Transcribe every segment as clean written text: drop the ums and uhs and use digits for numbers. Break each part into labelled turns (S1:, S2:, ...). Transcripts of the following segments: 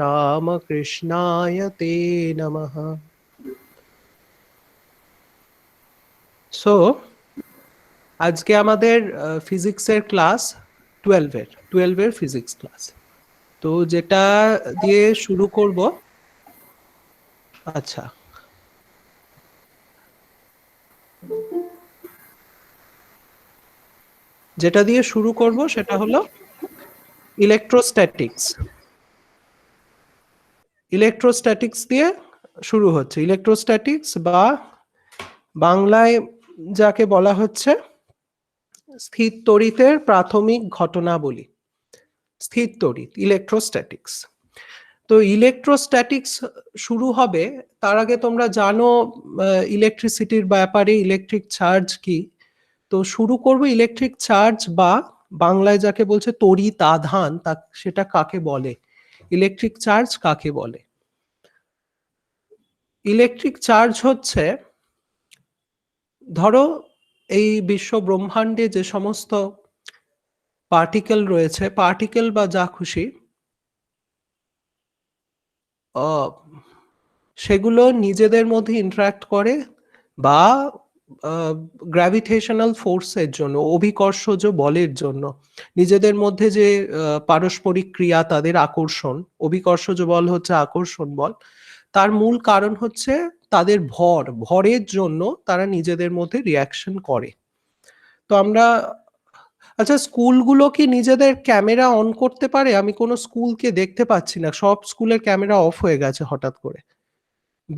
S1: রামকৃষ্ণায় তে নমঃ। সো আজকে আমাদের ফিজিক্সের ক্লাস 12 এর ফিজিক্স ক্লাস। তো যেটা দিয়ে শুরু করব, আচ্ছা যেটা দিয়ে শুরু করব সেটা হলো ইলেকট্রোস্ট্যাটিক্স। ইলেকট্রোস্ট্যাটিক্স দিয়ে শুরু হচ্ছে। ইলেকট্রোস্ট্যাটিক্স বা বাংলায় যাকে বলা হচ্ছে স্থির তড়িতের প্রাথমিক ঘটনাবলী। স্থির তড়িৎ, ইলেকট্রোস্ট্যাটিক্স। তো ইলেকট্রোস্ট্যাটিক্স শুরু হবে তার আগে তোমরা জানো ইলেকট্রিসিটির ব্যাপারে ইলেকট্রিক চার্জ কি। তো শুরু করব ইলেকট্রিক চার্জ বা বাংলায় যাকে বলছে তড়িৎ আধান, তা সেটা কাকে বলে, ইলেকট্রিক চার্জ কাকে বলে। ইলেকট্রিক চার্জ হচ্ছে, ধরো এই বিশ্ব ব্রহ্মাণ্ডে যে সমস্ত পার্টিকেল রয়েছে, পার্টিকেল বা যা খুশি, সেগুলো নিজেদের মধ্যে ইন্টারাক্ট করে বা গ্র্যাভিটেশনাল ফোর্সের জন্য, অভিকর্ষজ বলের জন্য, নিজেদের মধ্যে যে পারস্পরিক ক্রিয়া, তাদের আকর্ষণ, অভিকর্ষজ বল হচ্ছে আকর্ষণ বল, তার মূল কারণ হচ্ছে তাদের ভরের জন্য তারা নিজেদের মধ্যে রিয়াকশন করে। তো আমরা, আচ্ছা স্কুলগুলো কি নিজেদের ক্যামেরা অন করতে পারে? আমি কোনো স্কুলকে দেখতে পাচ্ছি না, সব স্কুলের ক্যামেরা অফ হয়ে গেছে হঠাৎ করে।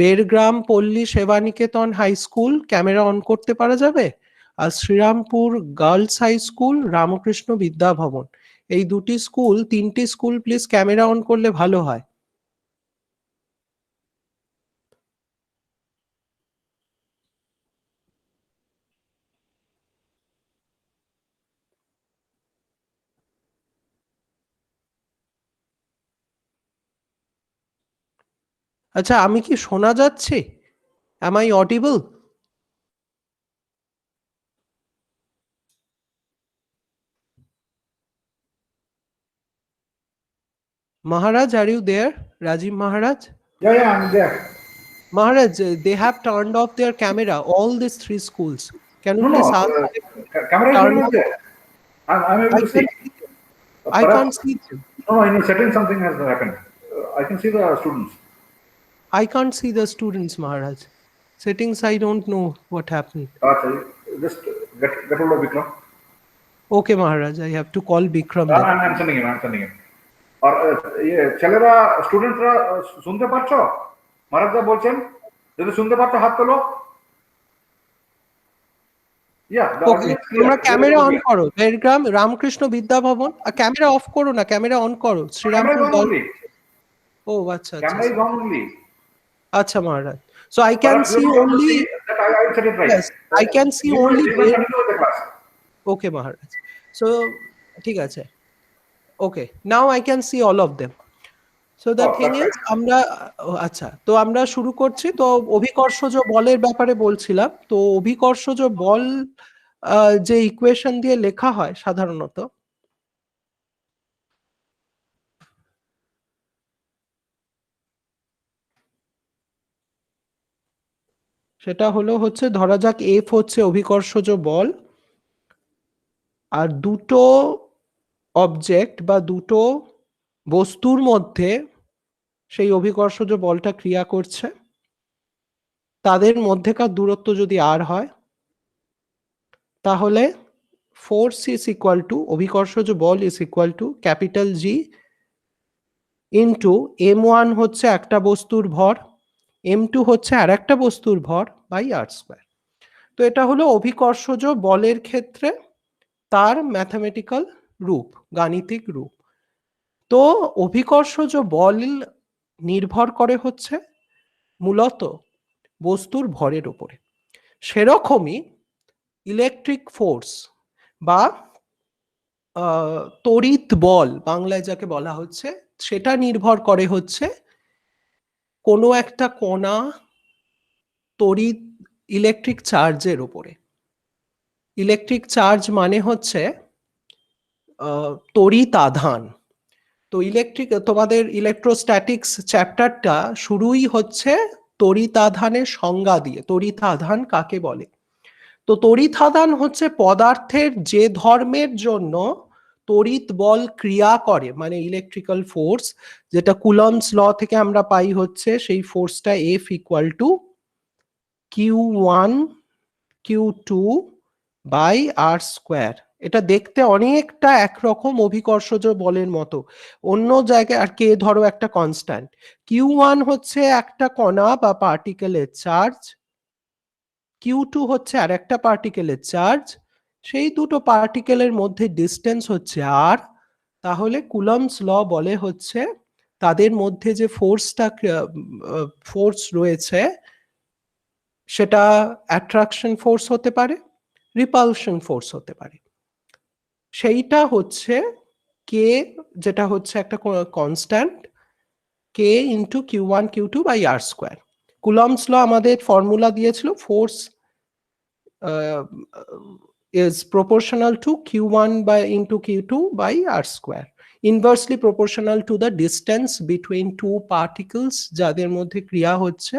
S1: Bergram Palli Sebaniketan high school camera on করতে পারা যাবে, আর Srirampur girls high school, Ramakrishna Vidya Bhavan, এই দুটি স্কুল, তিনটি স্কুল প্লিজ ক্যামেরা অন করলে ভালো হয়। আচ্ছা আমি কি শোনা যাচ্ছে? Am I audible? Maharaj, are you there? Rajiv Maharaj?
S2: Yeah, I'm there.
S1: Maharaj, they have turned off their camera, all these three schools. Can you
S2: No,
S1: please ask them
S2: camera
S1: to
S2: is
S1: turn
S2: not
S1: off?
S2: there. I'm able
S1: I
S2: to see.
S1: can't see them. I can't
S2: Perhaps,
S1: see them.
S2: no, in a setting something has happened. I can see the students.
S1: I can't see the students, Maharaj. Settings, I don't know what happened.
S2: Just get hold of Vikram.
S1: Okay, Maharaj, I have to call Bikram then.
S2: I'm sending him. I'm sending him. আর ছেলেরা স্টুডেন্টরা শুনতে পাচ্ছ? মহারাজদা বলছেন যদি শুনতে পাচ্ছ হাত তোলো।
S1: Okay, তোমরা ক্যামেরা অন করো। বেরগ্রাম রামকৃষ্ণ বিদ্যা ভবন, আর ক্যামেরা অফ করো না, ক্যামেরা অন করো। শ্রীরামপুর ও আচ্ছা আচ্ছা আচ্ছা মহারাজ। So I can see only, yes, I can see only. Okay Maharaj, so ঠিক আছে, okay, now I can see all of them. So the thing is, আমরা আচ্ছা, তো আমরা শুরু করছি। তো অভিকর্ষজ বলের ব্যাপারে বলছিলাম। তো অভিকর্ষজ বল যে ইকুয়েশন দিয়ে লেখা হয় সাধারণত, সেটা হচ্ছে ধরা যাক এফ হচ্ছে অভিকর্ষজ বল, আর দুটো অবজেক্ট বা দুটো বস্তুর মধ্যে সেই অভিকর্ষজ বলটা ক্রিয়া করছে, তাদের মধ্যেকার দূরত্ব যদি আর হয়, তাহলে ফোর্স ইজ ইকুয়াল টু, অভিকর্ষজ বল is equal to capital G into m1 হচ্ছে একটা বস্তুর ভর, m2 হচ্ছে আর একটা বস্তুর ভর, বাই আর স্কোয়ার। তো এটা হলো অভিকর্ষজ বলের ক্ষেত্রে তার ম্যাথমেটিক্যাল রূপ, গাণিতিক রূপ। তো অভিকর্ষজ বল নির্ভর করে হচ্ছে মূলত বস্তুর ভরের উপরে। সেরকমই ইলেকট্রিক ফোর্স বা তড়িৎ বল বাংলায় যাকে বলা হচ্ছে, সেটা নির্ভর করে হচ্ছে কোনো একটা কণা তড়িৎ ইলেকট্রিক চার্জের উপরে। ইলেকট্রিক চার্জ মানে হচ্ছে তড়িৎ আধান। তো তোমাদের ইলেকট্রোস্ট্যাটিক্স চ্যাপ্টারটা শুরুই হচ্ছে তড়িতাধানের সংজ্ঞা দিয়ে, তড়িতাধান কাকে বলে। তো তড়িতাধান হচ্ছে পদার্থের যে ধর্মের জন্য তড়িৎ বল ক্রিয়া করে, মানে ইলেকট্রিক্যাল ফোর্স, যেটা কুলম্বস ল থেকে আমরা পাই হচ্ছে সেই ফোর্সটা F equal to Q1 Q2 by R square. এটা দেখতে অনেকটা একরকম অভিকর্ষজ বলের মতো, অন্য জায়গায়। আর কে ধরো একটা কনস্ট্যান্ট, Q1 হচ্ছে একটা কণা বা পার্টিকেলের চার্জ, Q2 হচ্ছে আর একটা পার্টিকেলের চার্জ, সেই দুটো পার্টিকেলের মধ্যে ডিস্টেন্স হচ্ছে আর। তাহলে কুলম্বস ল বলে হচ্ছে তাদের মধ্যে যে ফোর্স রয়েছে সেটা অ্যাট্রাকশন ফোর্স হতে পারে, রিপালশন ফোর্স হতে পারে। সেইটা হচ্ছে কে, যেটা হচ্ছে একটা constant, K into Q1 Q2 by R square. Coulomb's law আমাদের ফর্মুলা দিয়েছিল, force is proportional to Q1 by into Q2 by R square, inversely proportional to the distance between two particles যাদের মধ্যে ক্রিয়া হচ্ছে।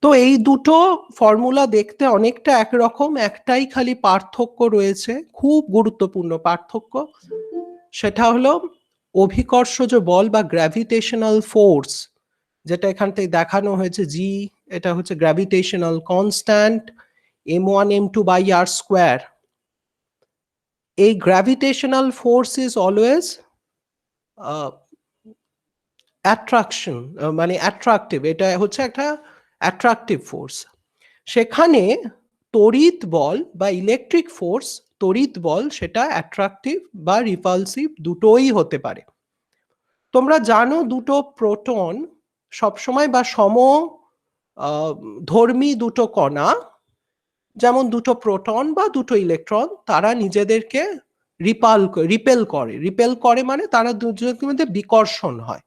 S1: তো এই দুটো ফর্মুলা দেখতে অনেকটা একরকম, একটাই খালি পার্থক্য রয়েছে, খুব গুরুত্বপূর্ণ পার্থক্য, সেটা হলো অভিকর্ষজ বল বা গ্র্যাভিটেশনাল ফোর্স, যেটা এখান থেকে দেখানো হয়েছে জি, এটা হচ্ছে gravitational constant m1 m2 by r square. A gravitational force is always attraction, মানে অ্যাট্রাকটিভ, এটা হচ্ছে একটা অ্যাট্রাকটিভ ফোর্স। সেখানে তড়িৎ বল বা ইলেকট্রিক ফোর্স, তড়িৎ বল সেটা অ্যাট্রাকটিভ বা রিপালসিভ দুটোই হতে পারে। তোমরা জানো দুটো প্রোটন সবসময় বা ধর্মী দুটো কণা, যেমন দুটো প্রোটন বা দুটো ইলেকট্রন, তারা নিজেদেরকে রিপেল করে মানে তারা দুজনের মধ্যে বিকর্ষণ হয়,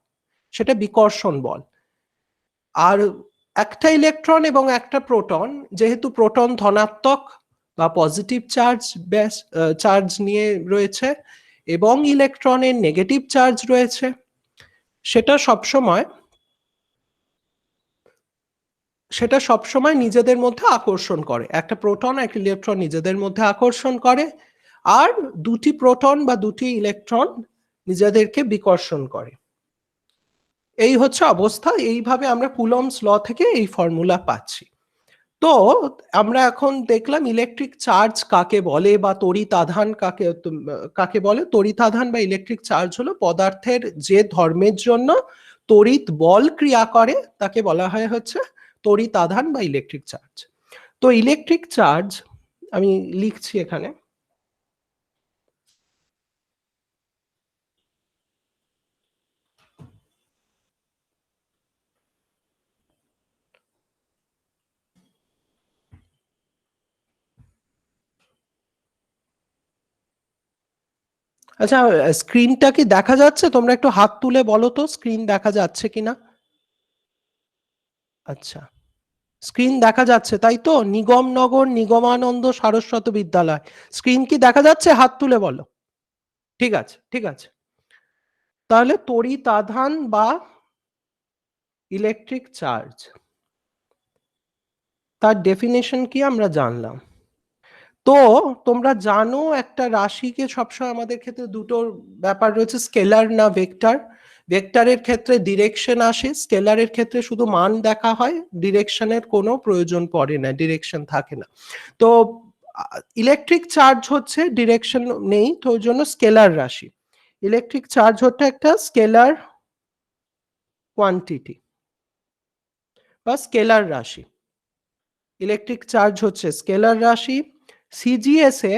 S1: সেটা বিকর্ষণ বল। আর একটা ইলেকট্রন এবং একটা প্রোটন, যেহেতু প্রোটন ধনাত্মক বা পজিটিভ চার্জ নিয়ে রয়েছে এবং ইলেকট্রনের নেগেটিভ চার্জ রয়েছে, সেটা সবসময় নিজেদের মধ্যে আকর্ষণ করে, একটা প্রোটন একটা ইলেকট্রন নিজেদের মধ্যে আকর্ষণ করে, আর দুটি প্রোটন বা দুটি ইলেকট্রন নিজেদেরকে বিকর্ষণ করে। এই হচ্ছে অবস্থা। এইভাবে আমরা কুলম্বস ল থেকে এই ফর্মুলা পাচ্ছি। তো আমরা এখন দেখলাম ইলেকট্রিক চার্জ কাকে বলে বা তড়িতাধান কাকে বলে। তড়িতাধান বা ইলেকট্রিক চার্জ হলো পদার্থের যে ধর্মের জন্য তড়িৎ বল ক্রিয়া করে তাকে বলা হয় হচ্ছে তড়িতাধান বা ইলেকট্রিক চার্জ। তো ইলেকট্রিক চার্জ আমি লিখছি এখানে, আচ্ছা স্ক্রিনটা কি দেখা যাচ্ছে? তোমরা একটু হাত তুলে বলো তো স্ক্রিন দেখা যাচ্ছে কিনা। আচ্ছা, স্ক্রিন দেখা যাচ্ছে তাই তো? নিগমনগর নিগমানন্দ সারস্বত বিদ্যালয়, স্ক্রিন কি দেখা যাচ্ছে? হাত তুলে বলো। ঠিক আছে, ঠিক আছে। তাহলে তড়িতাধান বা ইলেকট্রিক চার্জ, তার ডেফিনেশন কি আমরা জানলাম। তো তোমরা জানো একটা রাশিকে সবসময় আমাদের ক্ষেত্রে দুটো ব্যাপার রয়েছে, স্কেলার না ভেক্টর। ভেক্টরের ক্ষেত্রে ডিরেকশন আসে, স্কেলারের ক্ষেত্রে শুধু মান দেখা হয়, ডিরেকশনের কোনো প্রয়োজন পড়ে না, ডিরেকশন থাকে না। তো ইলেকট্রিক চার্জ হচ্ছে ডিরেকশন নেই, তো ওই জন্য স্কেলার রাশি। ইলেকট্রিক চার্জ হচ্ছে একটা স্কেলার কোয়ান্টিটি বা স্কেলার রাশি। ইলেকট্রিক চার্জ হচ্ছে স্কেলার রাশি। সিজিএস এ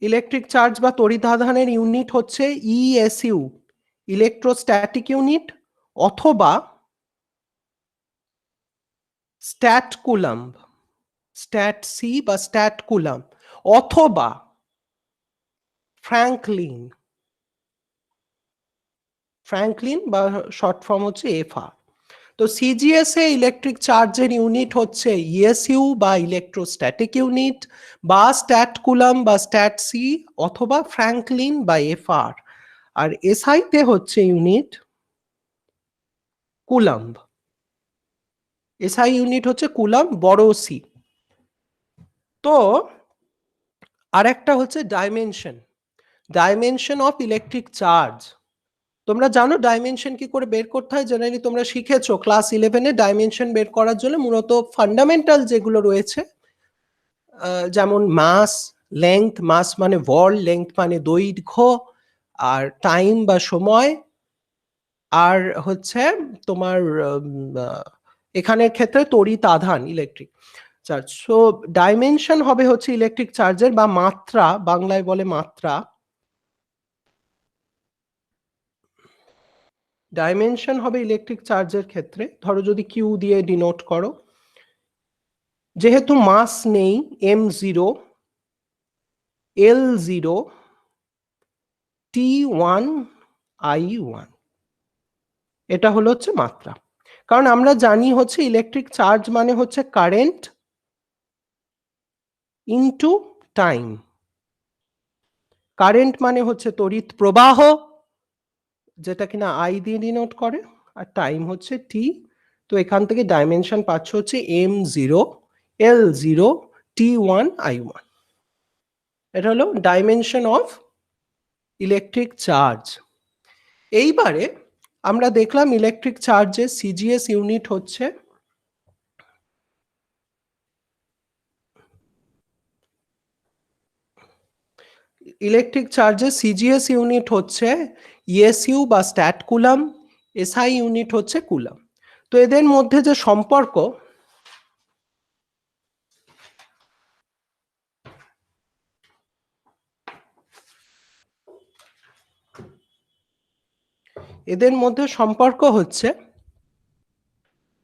S1: ইলেকট্রিক চার্জ বা তড়িতাধানের ইউনিট হচ্ছে ইএসইউ, ইলেকট্রোস্ট্যাটিক ইউনিট, অথবা স্ট্যাট কুলম্ব, স্ট্যাট সি বা স্ট্যাট কুলম্ব, অথবা ফ্র্যাঙ্কলিন, ফ্র্যাঙ্কলিন বা শর্ট ফর্ম হচ্ছে এফআর। তো সিজিএস এ ইলেকট্রিক চার্জের ইউনিট হচ্ছে ইএসইউ বা ইলেকট্রোস্ট্যাটিক ইউনিট বা স্ট্যাট কুলাম বা স্ট্যাট সি অথবা ফ্র্যাঙ্কলিন বা এফআর। আর এসআই তে হচ্ছে ইউনিট কুলাম্ব। এসআই ইউনিট হচ্ছে কুলাম্ব বড় সি। তো আরেকটা হচ্ছে dimension, dimension of electric charge. তোমরা জানো ডাইমেনশন কি করে বের করতে হয়? জেনারেলি তোমরা শিখেছো ক্লাস 11-এ ডাইমেনশন বের করার জন্য মূলত ফান্ডামেন্টাল যেগুলো রয়েছে, যেমন মাস, লেংথ, মাস মানে ভর, লেংথ মানে দৈর্ঘ্য, আর টাইম বা সময়, আর হচ্ছে তোমার এখানের ক্ষেত্রে তড়িৎ আধান ইলেকট্রিক চার্জ। সো ডাইমেনশন হবে হচ্ছে ইলেকট্রিক চার্জের বা মাত্রা, বাংলায় বলে মাত্রা। ডাইমেনশন হবে ইলেকট্রিক চার্জের ক্ষেত্রে, ধরো যদি কিউ দিয়ে ডিনোট করো, যেহেতু মাস নেই, m0, l0, t1, i1, এটা হলো হচ্ছে মাত্রা। কারণ আমরা জানি হচ্ছে ইলেকট্রিক চার্জ মানে হচ্ছে কারেন্ট ইনটু টাইম। কারেন্ট মানে হচ্ছে তড়িৎ প্রবাহ, যেটা কিনা আই দিয়ে ডিনোট করে, আর টাইম হচ্ছে টি। তো এখান থেকে ডাইমেনশন পাচ্ছ হচ্ছে m0, l0, t1, i1। এটা হলো ডাইমেনশন অফ ইলেকট্রিক চার্জ। এইবারে আমরা দেখলাম ইলেকট্রিক চার্জের সিজিএস ইউনিট হচ্ছে ইলেকট্রিক চার্জের সিজিএস ইউনিট হচ্ছে ইএসইউ বা স্ট্যাট কুলাম, এসআই ইউনিট হচ্ছে কুলাম। তো এদের মধ্যে যে সম্পর্ক, এদের মধ্যে সম্পর্ক হচ্ছে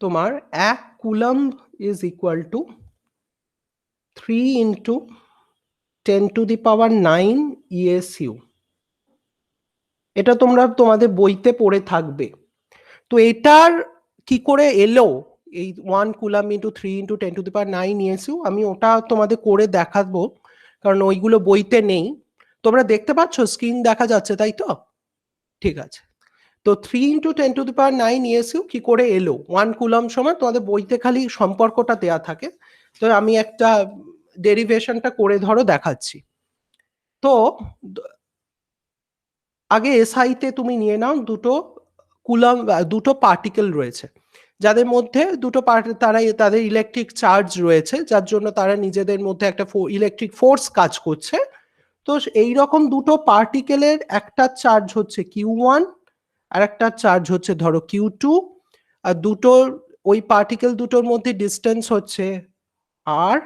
S1: তোমার 1 coulomb is equal to 3 into 10⁹ ESU. এটা তোমরা তোমাদের বইতে পড়ে থাকবে। তো এটার কি করে এলো এই 1 কুলাম ইন্টু 3 ইন্টু 10⁹ ইএসইউ, আমি ওটা তোমাদের করে দেখাবো, কারণ ওইগুলো বইতে নেই। তোমরা দেখতে পাচ্ছ, স্ক্রিন দেখা যাচ্ছে তাই তো? ঠিক আছে। তো 3 ইন্টু 10⁹ ইএসইউ কি করে এলো? 1 কুলাম সময় তোমাদের বইতে খালি সম্পর্কটা দেয়া থাকে। তো আমি একটা ডেরিভেশনটা করে ধরো দেখাচ্ছি। তো আগে এসআই তে তুমি নিয়ে নাও দুটো কুলাম, দুটো পার্টিকেল রয়েছে যাদের মধ্যে দুটো তাদের ইলেকট্রিক চার্জ রয়েছে, যার জন্য তারা নিজেদের মধ্যে একটা ইলেকট্রিক ফোর্স কাজ করছে। তো এই রকম দুটো পার্টিকেলের একটা চার্জ হচ্ছে Q1 আর একটা চার্জ হচ্ছে ধরো Q2, আর দুটোর ওই পার্টিকেল দুটোর মধ্যে ডিস্টেন্স হচ্ছে R।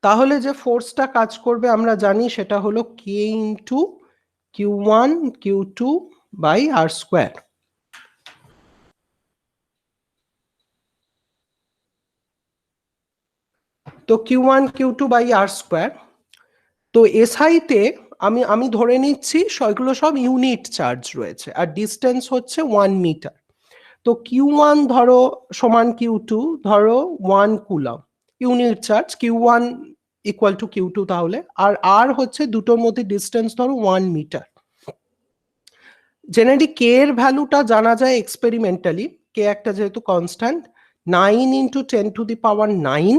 S1: তাহলে যে ফোর্সটা কাজ করবে আমরা জানি সেটা হলো K into Q1 Q2 by R square. তো Q1 Q2 by R square. তো এসআইতে আমি ধরে নিচ্ছি সেগুলো সব ইউনিট চার্জ রয়েছে আর ডিস্টেন্স হচ্ছে 1 মিটার। তো Q1 ধরো সমান Q2 ধরো 1 column, unit charge Q1 equal to Q2, তাহলে আর R হচ্ছে দুটোর মধ্যে ডিস্টেন্স ধরো 1 মিটার। জেনারেলি কে এর ভ্যালুটা জানা যায় এক্সপেরিমেন্টালি, কে একটা যেহেতু constant, 9 into 10⁹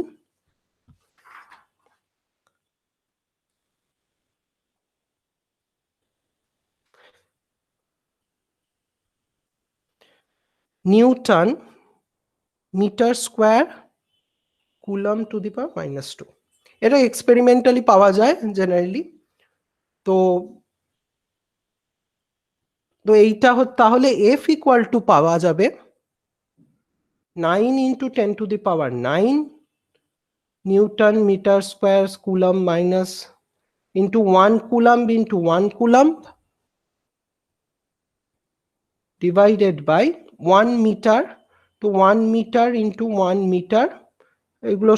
S1: newton metre square coulomb to the power -2। এটা এক্সপেরিমেন্টালি পাওয়া যায় জেনারেলি। তো তো এইটা তাহলে এফ ইকুয়াল টু পাওয়া যাবে 9 into 10⁹ newton metre square coulomb minus into 1 coulomb into 1 coulomb divided by 1 metre. তো 1 মিটার ইন্টু 1 মিটার, এগুলো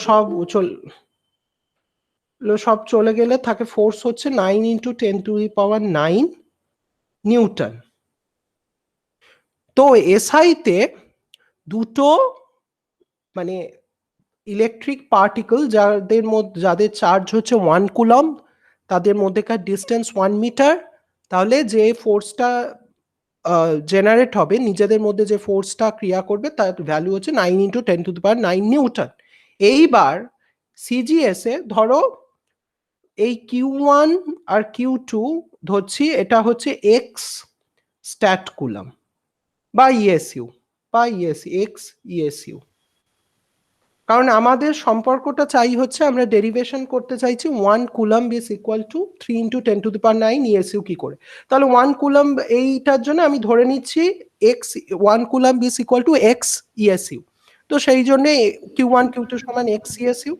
S1: সব চলে গেলে থাকে ফোর্স হচ্ছে 9 ইন্টু 10⁹ নিউটন। তো এসআইতে দুটো মানে ইলেকট্রিক পার্টিকেল যাদের চার্জ হচ্ছে 1 কুলম, তাদের মধ্যেকার ডিস্টেন্স 1 মিটার, তাহলে যে ফোর্সটা জেনারেট হবে, নিজেদের মধ্যে যে ফোর্সটা ক্রিয়া করবে তার ভ্যালু হচ্ছে 9 × 10⁹ নিউটন। এইবার সিজিএস এ ধরো এই Q1 আর Q2 ধরছি এটা হচ্ছে এক্স স্ট্যাট কুলম বা ইএসইউ বা এক্স ইএসইউ, কারণ আমাদের সম্পর্কটা চাই হচ্ছে আমরা ডেরিভেশন করতে চাইছি 1 coulomb is equal to 3 × 10⁹ ESU কি করে। তাহলে 1 কুলম এইটার জন্য আমি ধরে নিচ্ছি x 1 coulomb is equal two x ESU. তো সেই জন্য Q1 Q2 সমান এক্স ইএসইউ।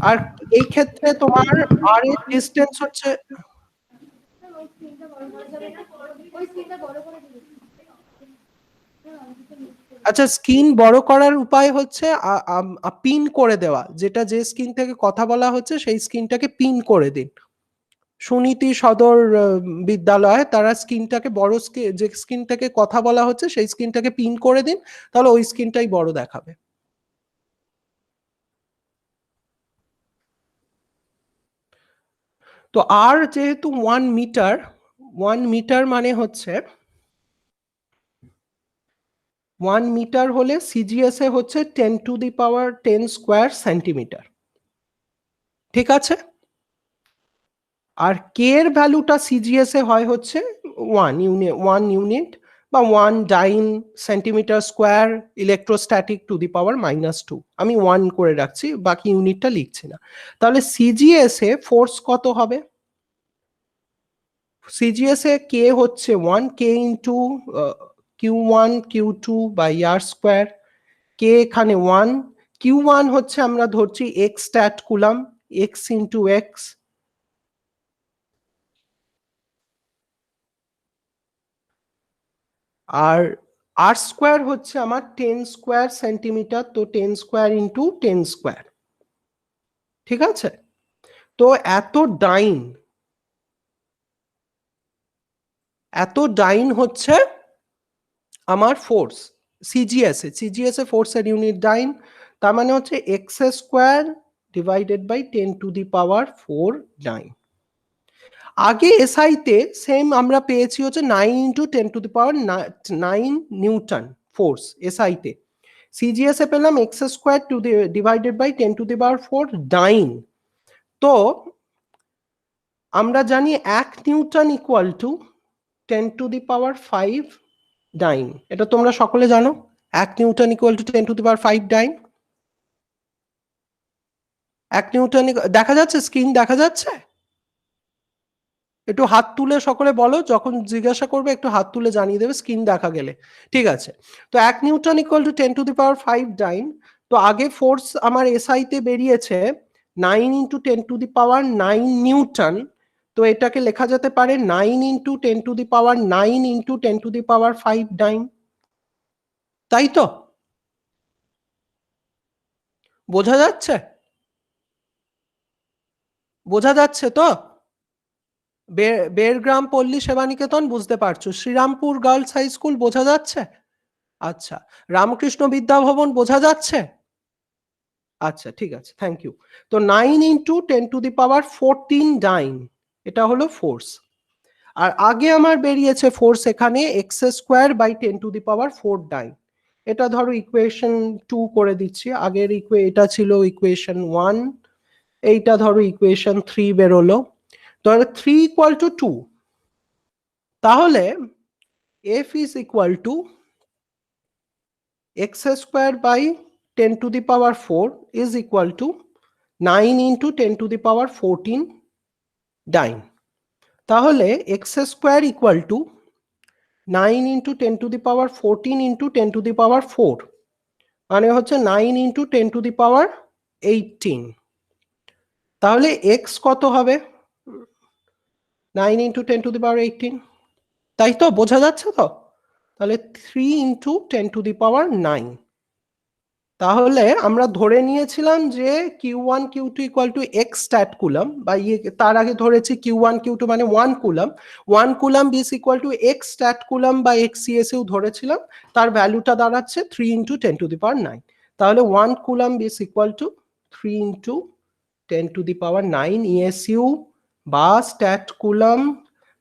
S1: আর এই ক্ষেত্রে তোমার আর এর ডিসটেন্স হচ্ছে, আচ্ছা স্ক্রিন বড় করার উপায় হচ্ছে পিন করে দেওয়া, যেটা যে স্ক্রিন থেকে কথা বলা হচ্ছে সেই স্ক্রিনটাকে পিন করে দিন। সুনীতি সদর বিদ্যালয় তারা স্ক্রিনটাকে বড় যে স্ক্রিন থেকে কথা বলা হচ্ছে সেই স্ক্রিনটাকে পিন করে দিন, তাহলে ওই স্ক্রিনটাই বড় দেখাবে। তো আর যেহেতু 1 মিটার, 1 মিটার মানে হচ্ছে 1 মিটার হলে সিজিএস এ হচ্ছে 10⁻10 স্কোয়ার সেন্টিমিটার, ঠিক আছে। আর কে এর ভ্যালুটা সিজিএস এ হয় হচ্ছে 1 ইউনিট বা 1 dyne centimetre square electrostatic to the power -2। আমি 1 করে রাখছি, বাকি ইউনিটটা লিখছি না। তাহলে সিজিএস এ ফোর্স কত হবে? সিজিএস এ কে হচ্ছে 1 K into Q1 Q2 by R square. K এখানে 1, Q1 হচ্ছে আমরা ধরছি x statcoulomb, x into x, আর আর স্কোয়ার হচ্ছে আমার 10 স্কোয়ার সেন্টিমিটার, তো 10 স্কোয়ার ইন্টু 10 স্কোয়ার, ঠিক আছে। তো এত ডাইন হচ্ছে আমার ফোর্স সিজিএস এ ফোর্সের ইউনিট ডাইন, তার মানে হচ্ছে এক্স স্কোয়ার ডিভাইডেড বাই 10⁻4 ডাইন। আগে এসআইতে সেম আমরা পেয়েছি হচ্ছে 9 × 10⁹ নিউটন ফোর্স এসআইতে। সিজিএস এ পেলাম এক্স স্কোয়ার ডিভাইডেড বাই 10⁻4 ডাইন। তো আমরা জানি 1 নিউটন ইকুয়াল টু 10⁵ ডাইন, এটা তোমরা সকলে জানো। 1 newton equal to 10⁵ dyne. 1 newton দেখা যাচ্ছে, স্ক্রিন দেখা যাচ্ছে? একটু হাত তুলে সকলে বলো, যখন জিজ্ঞাসা করবে একটু হাত তুলে জানিয়ে দেবে স্ক্রিন দেখা গেলে, ঠিক আছে। তো 1 নিউটন ইকুয়াল টু 10⁵ ডাইন। তো আগে ফোর্স আমার এসআই তে বেরিয়েছে 9 × 10⁹ নিউটন, তো এটাকে লেখা যেতে পারে 9 × 10⁹ × 10⁵ ডাইন, তাই তো? বোঝা যাচ্ছে? বোঝা যাচ্ছে তো? বেরগ্রাম পল্লী সেবানিকেতন বুঝতে পারছো, শ্রীরামপুর গার্লস হাই স্কুল বোঝা যাচ্ছে? আচ্ছা, রামকৃষ্ণ বিদ্যাভবন বোঝা যাচ্ছে? আচ্ছা ঠিক আছে, থ্যাংক ইউ। তো 9 × 10⁻14 ডাইন, এটা হলো ফোর্স। আর আগে আমার বেরিয়েছে ফোর্স এখানে এক্স স্কোয়ার বাই 10⁻4 ডাইন। এটা ধরো ইকুয়েশন 2 করে দিচ্ছি, আগের এটা ছিল ইকুয়েশন 1, এইটা ধরো ইকুয়েশন 3 বেরোলো। ধরো 3 = 2, তাহলে F is equal to x square by 10⁻4 is equal to 9 × 10⁻14 ডাইন। তাহলে x square equal to 9 × 10⁻14 × 10⁻4, মানে হচ্ছে 9 × 10⁻18। তাহলে x কত হবে? 9 × 10⁻18, তাই তো? বোঝা যাচ্ছে তো? তাহলে 3 × 10⁹ 9। তাহলে আমরা ধরে নিয়েছিলাম যে Q1 Q2 equal to x stat coulomb, বা তার আগে ধরেছি Q1 Q2 মানে 1 কুলম, 1 কুলম বিস equal to x stat coulomb বা x CSU ধরেছিলাম, তার ভ্যালুটা দাঁড়াচ্ছে 3 ইন্টু 10⁹। তাহলে 1 কুলম বিস ইকুয়াল টু 3 ইন্টু 10⁹ ESU বা স্ট্যাট কুলম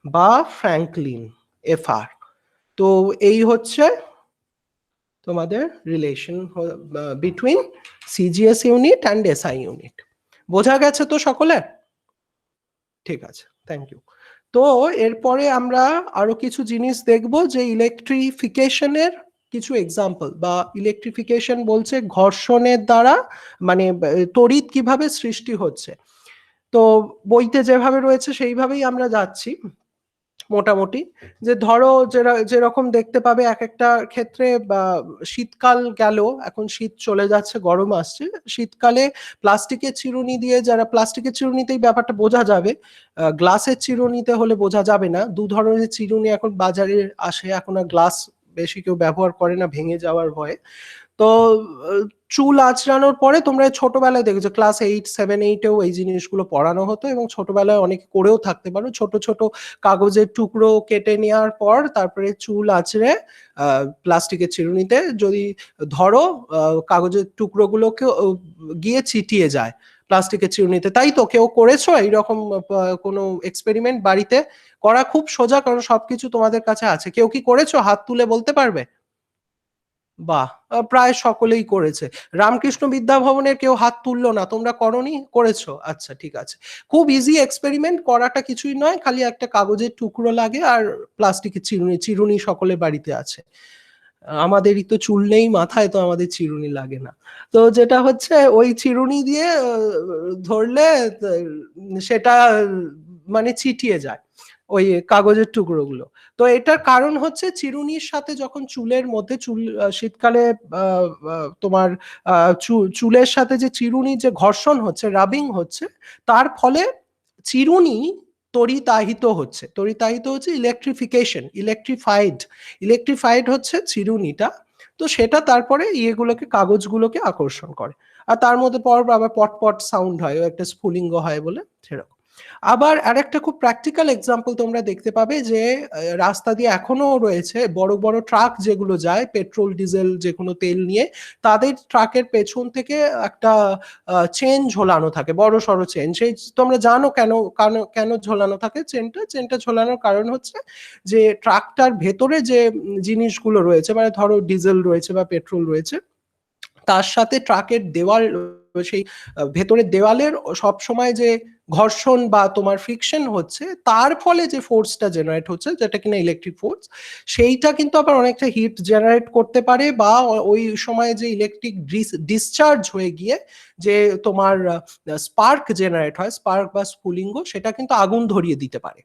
S1: বা ফ্র্যাঙ্কলিন FR। তো এই হচ্ছে তোমাদের relation between CGS unit and SI unit. বোঝা গেছে তো সকলে? ঠিক আছে, থ্যাংক ইউ। তো এরপরে আমরা আরো কিছু জিনিস দেখব যে ইলেকট্রিফিকেশনের কিছু এক্সাম্পল, বা ইলেকট্রিফিকেশন বলছে ঘর্ষণের দ্বারা মানে তড়িৎ কিভাবে সৃষ্টি হচ্ছে। তো বইতে যেভাবে রয়েছে সেইভাবেই আমরা যাচ্ছি মোটামুটি। যে ধরো যেরকম দেখতে পাবে এক একটা ক্ষেত্রে, বা শীতকাল গেল, এখন শীত চলে যাচ্ছে, গরম আসছে, শীতকালে প্লাস্টিকের চিরুনি দিয়ে, যারা প্লাস্টিকের চিরুনিতেই ব্যাপারটা বোঝা যাবে, গ্লাসের চিরুনিতে হলে বোঝা যাবে না। দু ধরনের চিরুনি এখন বাজারে আসে, এখন আর গ্লাস বেশি কেউ ব্যবহার করে না ভেঙে যাওয়ার ভয়ে। তো চুল আঁচড়ানোর পরে তোমরা ছোটবেলায় দেখেছো ক্লাস 8, 7, 8-এও এই জিনিসগুলো পড়ানো হতো, এবং ছোটবেলায় অনেক করেও থাকতে পারো। ছোট ছোট কাগজের টুকরো কেটে নেওয়ার পর তারপরে চুল আঁচড়ে প্লাস্টিকের চিরুনিতে যদি ধরো, কাগজের টুকরোগুলোকে গিয়ে চিটিয়ে যায় প্লাস্টিকের চিরুনিতে। তাই তো কেউ করেছো এইরকম কোনো এক্সপেরিমেন্ট বাড়িতে? করা খুব সোজা, কারণ সবকিছু তোমাদের কাছে আছে। কেউ কি করেছো? হাত তুলে বলতে পারবে? বাহ, প্রায় সকলেই করেছে। রামকৃষ্ণ বিদ্যা ভবনের কেউ হাত তুললো না, তোমরা করনি? করেছো, আচ্ছা ঠিক আছে। খুব ইজি এক্সপেরিমেন্ট, করাটা কিছুই নয়, খালি একটা কাগজের টুকরো লাগে আর প্লাস্টিকের চিরুনি। চিরুনি সকলের বাড়িতে আছে, আমাদেরই তো চুল নেই মাথায়, তো আমাদের চিরুনি লাগে না। তো যেটা হচ্ছে ওই চিরুনি দিয়ে ধরলে সেটা মানে চিটিয়ে যায় ওই কাগজের টুকরোগুলো। তো এটার কারণ হচ্ছে চিরুনির সাথে যখন চুলের মধ্যে শীতকালে তোমার চুলের সাথে যে চিরুনি যে ঘর্ষণ হচ্ছে, রাবিং হচ্ছে, তার ফলে চিরুনি তড়িতাহিত হচ্ছে। তড়িতাহিত হচ্ছে ইলেকট্রিফিকেশন, ইলেকট্রিফাইড হচ্ছে চিরুনিটা। তো সেটা তারপরে ইয়েগুলোকে, কাগজগুলোকে আকর্ষণ করে, আর তার মধ্যে পর আবার পট পট সাউন্ড হয়, একটা স্ফুলিঙ্গ হয় বলে সেরকম। আবার আরেকটা খুব প্র্যাকটিক্যাল এক্সাম্পল তোমরা দেখতে পাবে যে রাস্তা দিয়ে এখনো রয়েছে বড় বড় ট্রাক যেগুলো যায় পেট্রোল ডিজেল যে কোনো তেল নিয়ে, তাদের ট্রাকের পেছন থেকে একটা চেন ঝোলানো থাকে, বড় সড়ো চেন। সেই তোমরা জানো কেন কেন ঝোলানো থাকে চেনটা ঝোলানোর কারণ হচ্ছে যে ট্রাকটার ভেতরে যে জিনিসগুলো রয়েছে, মানে ধরো ডিজেল রয়েছে বা পেট্রোল রয়েছে, তার সাথে ট্রাকের দেওয়াল, সেই ভেতরের দেওয়ালের সব সময় যে ঘর্ষণ বা তোমার ফ্রিকশন হচ্ছে, তার ফলে যে ফোর্সটা জেনারেট হচ্ছে, যেটা কিনা ইলেকট্রিক ফোর্স, সেইটা কিন্তু আবার অনেকটা হিট জেনারেট করতে পারে, বা ওই সময় যে ইলেকট্রিক ডিসচার্জ হয়ে গিয়ে যে তোমার স্পার্ক জেনারেট হয়, স্পার্ক বা স্ফুলিঙ্গ, সেটা কিন্তু আগুন ধরিয়ে দিতে পারে।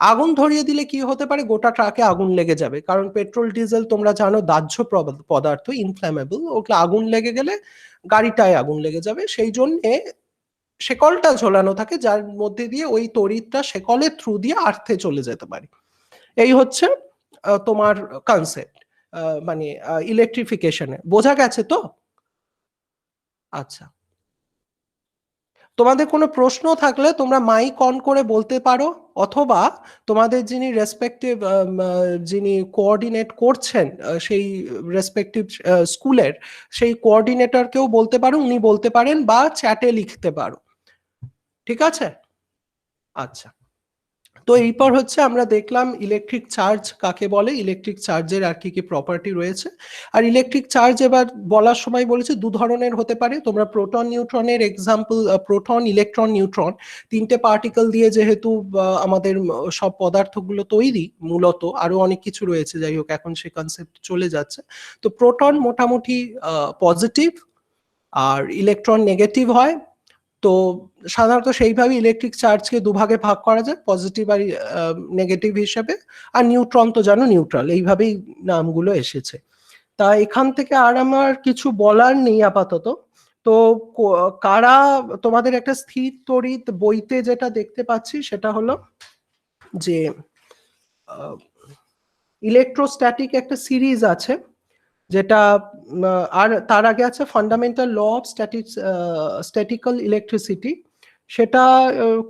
S1: আগুন ধরিয়ে দিলে কি হতে পারে? গোটা ট্রাকে আগুন লেগে যাবে, কারণ পেট্রোল ডিজেল তোমরা জানো দাহ্য পদার্থ, ইনফ্ল্যামেবল, ওগুলো আগুন লেগে গেলে গাড়িটায় আগুন লেগে যাবে। সেই জন্য শেকলটা ঝোলানো থাকে, যার মধ্যে দিয়ে ওই তড়িৎটা শেকলের থ্রু দিয়ে আর্থে চলে যেতে পারে। এই হচ্ছে তোমার কনসেপ্ট, মানে ইলেকট্রিফিকেশনে। বোঝা গেছে তো? আচ্ছা, তোমাদের কোনো প্রশ্ন থাকলে তোমরা মাইক অন করে বলতে পারো, অথবা তোমাদের যিনি রেসপেক্টিভ যিনি কোঅর্ডিনেট করছেন সেই রেসপেক্টিভ স্কুলের সেই কোঅর্ডিনেটরকেও বলতে পারো, উনি বলতে পারেন, বা চ্যাটে লিখতে পারো। ঠিক আছে? আচ্ছা, তো এরপর হচ্ছে আমরা দেখলাম ইলেকট্রিক চার্জ কাকে বলে, ইলেকট্রিক চার্জের আর কি কি প্রপার্টি রয়েছে। আর ইলেকট্রিক চার্জ এবার বলার সময় বলেছে দু ধরনের হতে পারে। তোমরা প্রোটন নিউট্রনের এক্সাম্পল, প্রোটন ইলেকট্রন নিউট্রন, তিনটে পার্টিকেল দিয়ে যেহেতু আমাদের সব পদার্থগুলো তৈরি, মূলত আরো অনেক কিছু রয়েছে, যাই হোক এখন সে কনসেপ্ট চলে যাচ্ছে। তো প্রোটন মোটামুটি পজিটিভ আর ইলেকট্রন নেগেটিভ হয়। তো সাধারণত সেইভাবে ইলেকট্রিক চার্জকে দুভাগে ভাগ করা যায়, পজিটিভ আর নেগেটিভ হিসেবে। আর নিউট্রন তো জানো নিউট্রাল, এইভাবেই নামগুলো এসেছে। তা এখান থেকে আর আমার কিছু বলার নেই আপাতত। তো কারা তোমাদের একটা স্থির তড়িৎ বইতে যেটা দেখতে পাচ্ছি সেটা হলো যে ইলেকট্রোস্ট্যাটিক একটা সিরিজ আছে, যেটা আর তার আগে আছে fundamental law of statical electricity, সেটা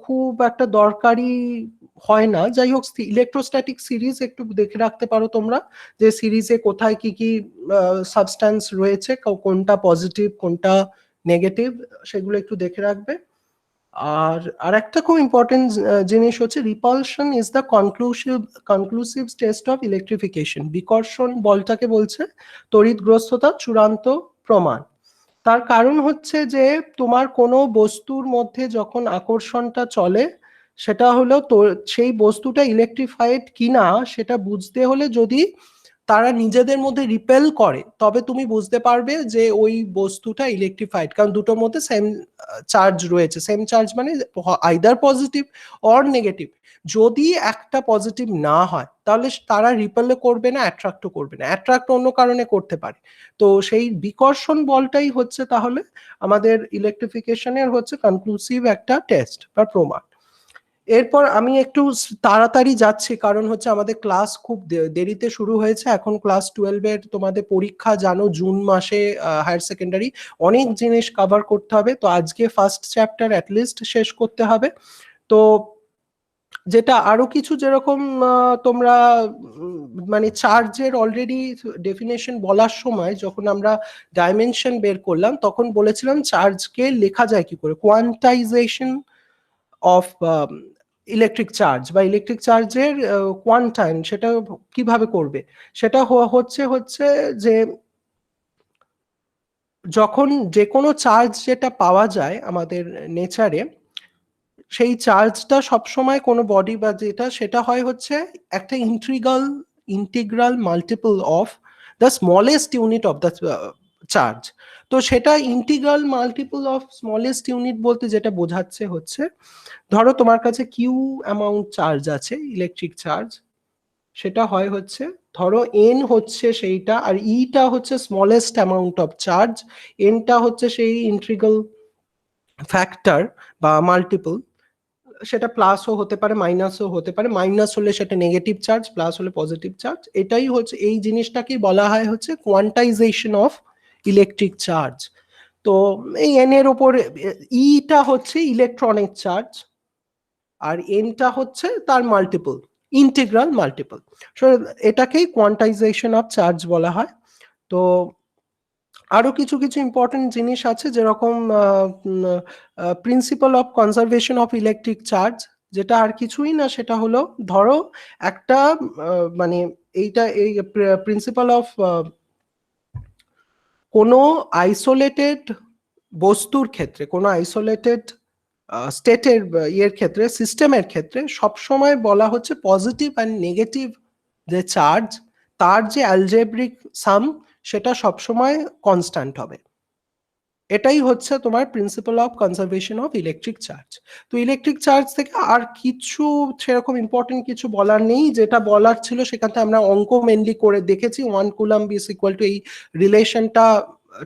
S1: খুব একটা দরকারি হয় না। যাই হোক, ইলেকট্রোস্ট্যাটিক সিরিজ একটু দেখে রাখতে পারো তোমরা, যে সিরিজে কোথায় কি কি সাবস্ট্যান্স রয়েছে, কোনটা পজিটিভ কোনটা নেগেটিভ, সেগুলো একটু দেখে রাখবে। আর একটা খুব ইম্পর্টেন্ট জিনিস হচ্ছে repulsion is the conclusive test of electrification. বিকর্ষণ বলটাকে বলছে তড়িৎগ্রস্ততা চূড়ান্ত প্রমাণ। তার কারণ হচ্ছে যে তোমার কোনো বস্তুর মধ্যে যখন আকর্ষণটা চলে, সেটা হলো তো সেই বস্তুটা ইলেকট্রিফাইড কিনা সেটা বুঝতে হলে যদি তারা নিজেদের মধ্যে রিপেল করে, তবে তুমি বুঝতে পারবে যে ওই বস্তুটা ইলেকট্রিফাইড, কারণ দুটোর মধ্যে সেম চার্জ রয়েছে। সেম চার্জ মানে আইদার পজিটিভ অর নেগেটিভ। যদি একটা পজিটিভ না হয় তাহলে তারা রিপেলও করবে না, অ্যাট্রাক্টও করবে না। অ্যাট্রাক্ট অন্য কারণে করতে পারে। তো সেই বিকর্ষণ বলটাই হচ্ছে তাহলে আমাদের ইলেকট্রিফিকেশনের হচ্ছে কনক্লুসিভ একটা টেস্ট বা প্রমাণ। এরপর আমি একটু তাড়াতাড়ি যাচ্ছি, কারণ হচ্ছে আমাদের ক্লাস খুব দেরিতে শুরু হয়েছে। এখন ক্লাস 12 এর তোমাদের পরীক্ষা, জানো, জুন মাসে হায়ার সেকেন্ডারি, অনেক জিনিস কভার করতে হবে। তো আজকে ফার্স্ট চ্যাপ্টার অ্যাটলিস্ট শেষ করতে হবে। তো যেটা আরো কিছু, যেরকম তোমরা মানে চার্জের অলরেডি ডেফিনেশন বলার সময় যখন আমরা ডাইমেনশন বের করলাম, তখন বলেছিলাম চার্জকে লেখা যায় কি করে, কোয়ান্টাইজেশন অফ ইলেকট্রিক চার্জ বা ইলেকট্রিক চার্জের কোয়ান্টাইম সেটা কিভাবে করবে। সেটা হচ্ছে যে যখন যে কোনো চার্জ যেটা পাওয়া যায় আমাদের নেচারে, সেই চার্জটা সবসময় কোনো বডি বা যেটা, সেটা হয় হচ্ছে একটা integral multiple of the smallest unit of the charge. তো সেটা integral multiple of smallest unit বলতে যেটা বোঝাচ্ছে হচ্ছে, ধরো তোমার কাছে কিউ অ্যামাউন্ট চার্জ আছে, ইলেকট্রিক চার্জ, সেটা হয় হচ্ছে, ধরো এন হচ্ছে সেইটা, আর ইটা হচ্ছে স্মলেস্ট অ্যামাউন্ট অফ চার্জ, এনটা হচ্ছে সেই ইন্টিগ্রাল ফ্যাক্টর বা মাল্টিপল। সেটা প্লাসও হতে পারে মাইনাসও হতে পারে, মাইনাস হলে সেটা নেগেটিভ চার্জ, প্লাস হলে পজিটিভ চার্জ। এটাই হচ্ছে, এই জিনিসটাকেই বলা হয় হচ্ছে কোয়ান্টাইজেশন অফ ইলেকট্রিক চার্জ। তো এই এন এর উপর ইটা হচ্ছে ইলেকট্রনিক চার্জ, আর এনটা হচ্ছে তার মাল্টিপল, ইন্টিগ্রাল মাল্টিপল। সো এটাকেই কোয়ান্টাইজেশন অফ চার্জ বলা হয়। তো আরো কিছু কিছু ইম্পর্টেন্ট জিনিস আছে, যেরকম principal of conservation of electric charge, যেটা আর কিছুই না, সেটা হলো ধরো একটা মানে এইটা এই প্রিন্সিপাল অফ কোনো আইসোলেটেড বস্তুর ক্ষেত্রে, কোনো আইসোলেটেড স্টেটের ইয়ের ক্ষেত্রে, সিস্টেমের ক্ষেত্রে সবসময় বলা হচ্ছে পজিটিভ অ্যান্ড নেগেটিভ যে চার্জ, তার যে অ্যালজেব্রিক সাম সেটা সবসময় কনস্ট্যান্ট হবে। এটাই হচ্ছে তোমার principal of conservation of electric charge. তো ইলেকট্রিক চার্জ থেকে আর কিছু সেরকম ইম্পর্টেন্ট কিছু বলার নেই। যেটা বলার ছিল সেখান থেকে আমরা অঙ্ক মেনলি করে দেখেছি, 1 কুলাম্ব ইজ ইকুয়াল টু এই রিলেশনটা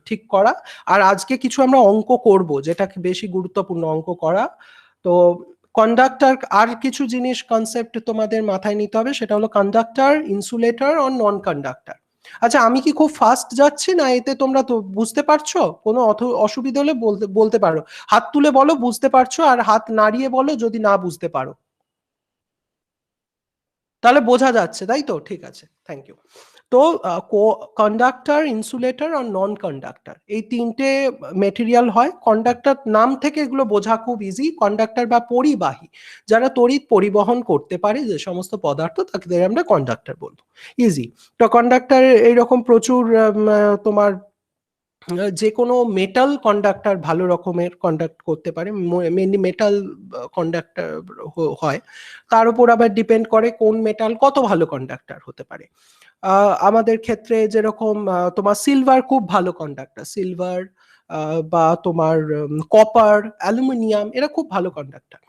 S1: ঠিক করা। আর আজকে কিছু আমরা অঙ্ক করব, যেটা বেশি গুরুত্বপূর্ণ অঙ্ক করা। তো কন্ডাক্টর, আর কিছু জিনিস কনসেপ্ট তোমাদের মাথায় নিতে হবে, সেটা হলো কন্ডাক্টর, ইনসুলেটর আর নন কন্ডাক্টর। আচ্ছা, আমি কি খুব ফাস্ট যাচ্ছি না? এতে তোমরা তো বুঝতে পারছো? কোনো অসুবিধা হলে বলতে পারো, হাত তুলে বলো বুঝতে পারছো, আর হাত নাড়িয়ে বলো যদি না বুঝতে পারো। তাহলে বোঝা যাচ্ছে, তাই তো? ঠিক আছে, থ্যাংক ইউ। তো কন্ডাক্টর, ইনসুলেটর আর নন কন্ডাক্টর, এই তিনটে মেটেরিয়াল হয়। কন্ডাক্টর নাম থেকে এগুলো বোঝা খুব ইজি। কন্ডাক্টর বা পরিবাহী, যারা তড়িৎ পরিবহন করতে পারে যে সমস্ত পদার্থ, তাকে আমরা কন্ডাক্টর বলবো। ইজি। তো কন্ডাক্টর এইরকম প্রচুর তোমার যে কোনো মেটাল কন্ডাক্টর ভালো রকমের কন্ডাক্ট করতে পারে, মেনলি মেটাল কন্ডাক্টর হয়। তার উপর আবার ডিপেন্ড করে কোন মেটাল কত ভালো কন্ডাক্টর হতে পারে। আমাদের ক্ষেত্রে যেরকম তোমার সিলভার খুব ভালো কন্ডাক্টর, সিলভার বা তোমার কপার, অ্যালুমিনিয়াম, এরা খুব ভালো কন্ডাক্টর।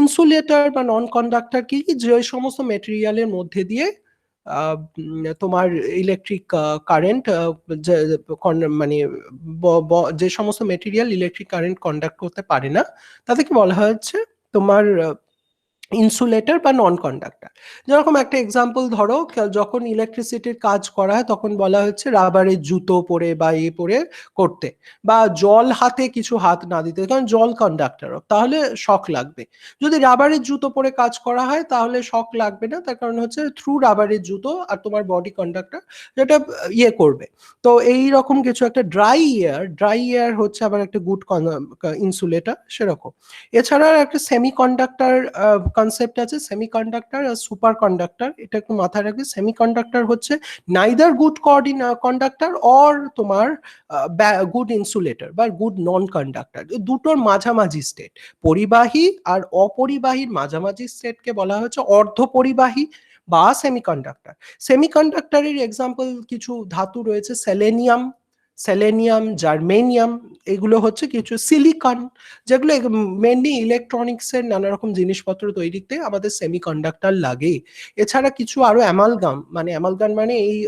S1: ইনসুলেটর বা নন কন্ডাক্টর কি, যে সমস্ত মেটেরিয়ালের মধ্যে দিয়ে তোমার ইলেকট্রিক কারেন্ট, মানে যে সমস্ত মেটেরিয়াল ইলেকট্রিক কারেন্ট কন্ডাক্ট করতে পারে না, তাদেরকে বলা হচ্ছে তোমার ইনসুলেটর বা নন কন্ডাক্টর। যেরকম একটা এক্সাম্পল ধরো, যখন ইলেকট্রিসিটির কাজ করা হয় তখন বলা হচ্ছে রাবারের জুতো পরে বা পরে করতে, বা জল হাতে কিছু হাত না দিতে, কারণ জল কন্ডাক্টর, তাহলে শক লাগবে। যদি রাবারের জুতো পরে কাজ করা হয় তাহলে শক লাগবে না, তার কারণ হচ্ছে থ্রু রাবারের জুতো আর তোমার বডি কন্ডাক্টর যেটা করবে। তো এই রকম কিছু একটা ড্রাই এয়ার হচ্ছে আবার একটা গুড ইনসুলেটর সেরকম। এছাড়া একটা সেমিকন্ডাক্টর কনসেপ্ট আছে, সেমিকন্ডাক্টর আর সুপার কন্ডাক্টর, এটা একটু মাথায় রাখবে। সেমিকন্ডাক্টর হচ্ছে নাইদার গুড কন্ডাক্টর অর তোমার গুড ইনসুলেটর বা গুড নন কন্ডাক্টর, দুটোর মাঝামাঝি স্টেট। পরিবাহী আর অপরিবাহীর মাঝামাঝি স্টেটকে বলা হচ্ছে অর্ধপরিবাহী বা সেমিকন্ডাক্টর। সেমিকন্ডাক্টরের এক্সাম্পল কিছু ধাতু রয়েছে, সেলেনিয়াম, জার্মেনিয়াম, এগুলো হচ্ছে কিছু সিলিকন, যেগুলো মেনলি ইলেকট্রনিক্স এর নানা রকম জিনিসপত্র তৈরিতে আমাদের সেমিকন্ডাক্টর লাগে। এছাড়া কিছু আরো অ্যামালগাম মানে এই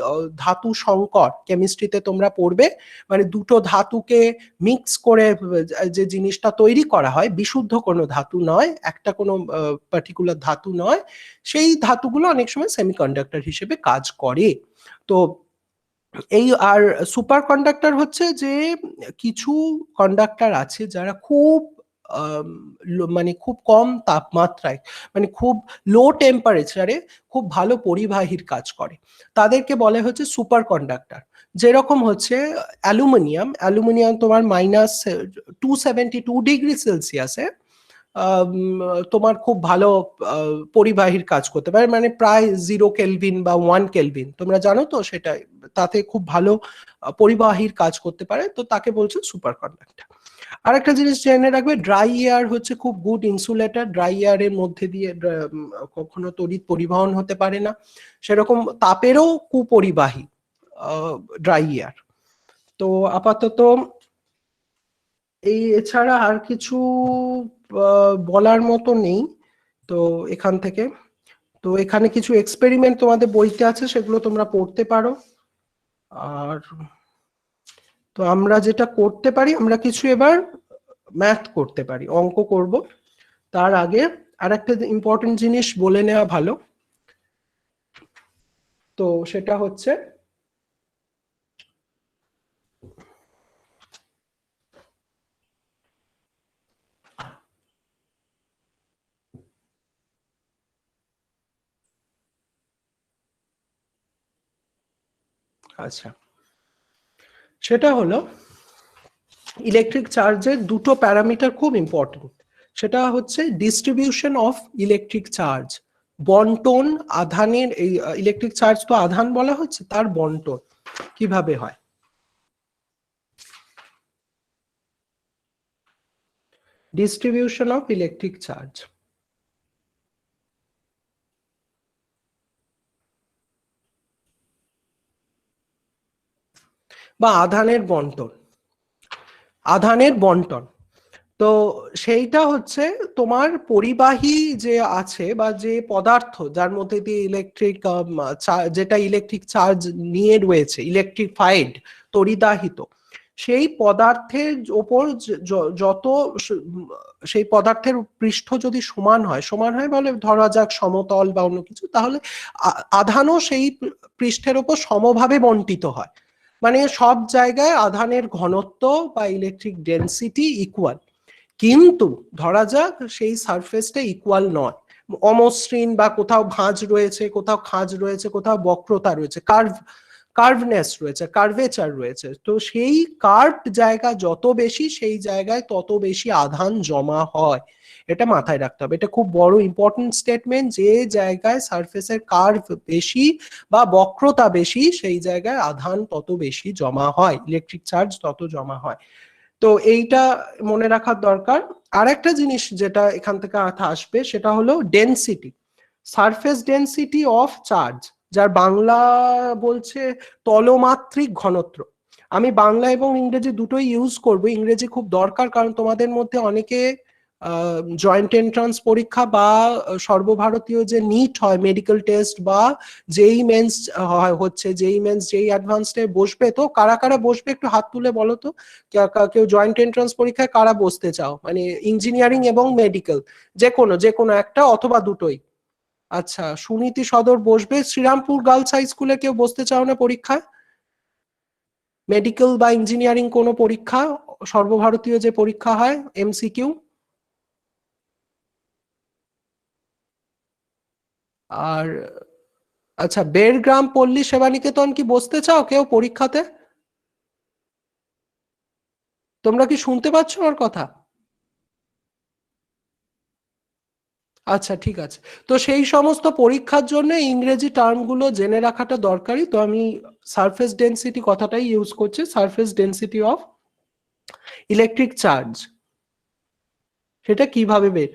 S1: ধাতু সংকর, কেমিস্ট্রিতে তোমরা পড়বে, মানে দুটো ধাতুকে মিক্স করে যে জিনিসটা তৈরি করা হয়, বিশুদ্ধ কোনো ধাতু নয়, একটা কোনো পার্টিকুলার ধাতু নয়, সেই ধাতুগুলো অনেক সময় সেমিকন্ডাক্টর হিসেবে কাজ করে। তো এই আর সুপার কন্ডাক্টর হচ্ছে যে কিছু কন্ডাক্টর আছে যারা খুব মানে খুব কম তাপমাত্রায়, মানে খুব লো টেম্পারেচারে খুব ভালো পরিবাহীর কাজ করে, তাদেরকে বলে হচ্ছে সুপার কন্ডাক্টর। যেরকম হচ্ছে অ্যালুমিনিয়াম তোমার -272 ডিগ্রি সেলসিয়াসে তোমার খুব ভালো পরিবাহীর কাজ করতে পারে, মানে প্রায় 0 কেলভিন বা 1 কেলভিন, তোমরা জানো তো সেটা, তাতে খুব ভালো পরিবাহীর কাজ করতে পারে, তো তাকে বলছে সুপার কন্ডাক্টর। আর একটা জিনিস জেনে রাখবে, ড্রাই এয়ার হচ্ছে খুব গুড ইনসুলেটর। ড্রাই এয়ারের মধ্যে দিয়ে কখনো তড়িৎ পরিবহন হতে পারে না, সেরকম তাপেরও কুপরিবাহী ড্রাই এয়ার। তো আপাতত এই এছাড়া আর কিছু বলার মতো নেই। তো এখান থেকে, তো এখানে কিছু এক্সপেরিমেন্ট তোমাদের বইতে আছে, সেগুলো তোমরা পড়তে পারো। আর তো আমরা যেটা করতে পারি, আমরা কিছু এবার ম্যাথ করতে পারি, অঙ্ক করব। তার আগে আর একটা ইম্পর্টেন্ট জিনিস বলে নেওয়া ভালো, তো সেটা হচ্ছে আচ্ছা, সেটা হলো ইলেকট্রিক চার্জের দুটো প্যারামিটার খুব ইম্পর্টেন্ট। সেটা হচ্ছে ডিস্ট্রিবিউশন অফ ইলেকট্রিক চার্জ, বন্টন আধানের, এই ইলেকট্রিক চার্জ তো আধান বলা হচ্ছে, তার বন্টন কিভাবে হয়। ডিস্ট্রিবিউশন অফ ইলেকট্রিক চার্জ বা আধানের বন্টন। তো সেইটা হচ্ছে তোমার পরিবাহী যে আছে বা যে পদার্থ যার মধ্যে দিয়ে যেটা ইলেকট্রিক চার্জ নিয়ে রয়েছে, ইলেকট্রিফাইড, তড়িদাহিত, সেই পদার্থের ওপর যত সেই পদার্থের পৃষ্ঠ যদি সমান হয় বলে ধরা যাক সমতল বা অন্য কিছু, তাহলে আধানও সেই পৃষ্ঠের ওপর সমভাবে বন্টিত হয়, মানে সব জায়গায় আধানের ঘনত্ব বা ইলেকট্রিক ডেনসিটি ইকুয়াল। কিন্তু ধরা যাক সেই সারফেসটা ইকুয়াল নয়, অমসৃণ, বা কোথাও ভাঁজ রয়েছে, কোথাও খাঁজ রয়েছে, কোথাও বক্রতা রয়েছে, কার্ভনেস রয়েছে, কার্ভেচার রয়েছে। তো সেই কার্ভড জায়গা যত বেশি, সেই জায়গায় তত বেশি আধান জমা হয়, এটা মাথায় রাখতে হবে। এটা খুব বড় ইম্পর্টেন্ট স্টেটমেন্ট, যে জায়গায় সারফেসের কার্ভ বেশি বা বক্রতা বেশি, সেই জায়গায় আধান তত বেশি জমা হয়, ইলেকট্রিক চার্জ তত জমা হয়। তো এইটা মনে রাখার দরকার। আর একটা জিনিস যেটা এখান থেকে আসবে, সেটা হলো density, surface density of charge, যার বাংলা বলছে তলমাত্রিক ঘনত্ব। আমি বাংলা এবং ইংরেজি দুটোই ইউজ করব, ইংরেজি খুব দরকার, কারণ তোমাদের মধ্যে অনেকে জয়েন্ট এন্ট্রান্স পরীক্ষা বা সর্বভারতীয় যে নিট হয় মেডিকেল টেস্ট বা যেই মেন্স হচ্ছে, যেই মেন্স যেই অ্যাডভান্সডে বসবে, তো কারা কারা বসবে একটু হাত তুলে বলো তো। কেউ জয়েন্ট এন্ট্রান্স পরীক্ষায় কারা বসতে চাও, মানে ইঞ্জিনিয়ারিং এবং মেডিকেল যে কোনো একটা অথবা দুটোই? আচ্ছা, সুনীতি সদর বসবে। শ্রীরামপুর গার্লস হাই স্কুলে কেউ বসতে চাও না পরীক্ষায়? মেডিকেল বা ইঞ্জিনিয়ারিং কোনো পরীক্ষা, সর্বভারতীয় যে পরীক্ষা হয় এমসিকিউ? আর আচ্ছা, বেড়গ্রাম পল্লী সেবানিকেতন কি বসতে চাও কেউ পরীক্ষাতে? তোমরা কি শুনতে পাচ্ছ আমার কথা? আচ্ছা, ঠিক আছে। তো সেই সমস্ত পরীক্ষার জন্য ইংরেজি টার্মগুলো জেনে রাখাটা দরকারি। তো আমি সারফেস ডেনসিটি কথাটাই ইউজ করছি, surface density of electric charge. সেটা কিভাবে বের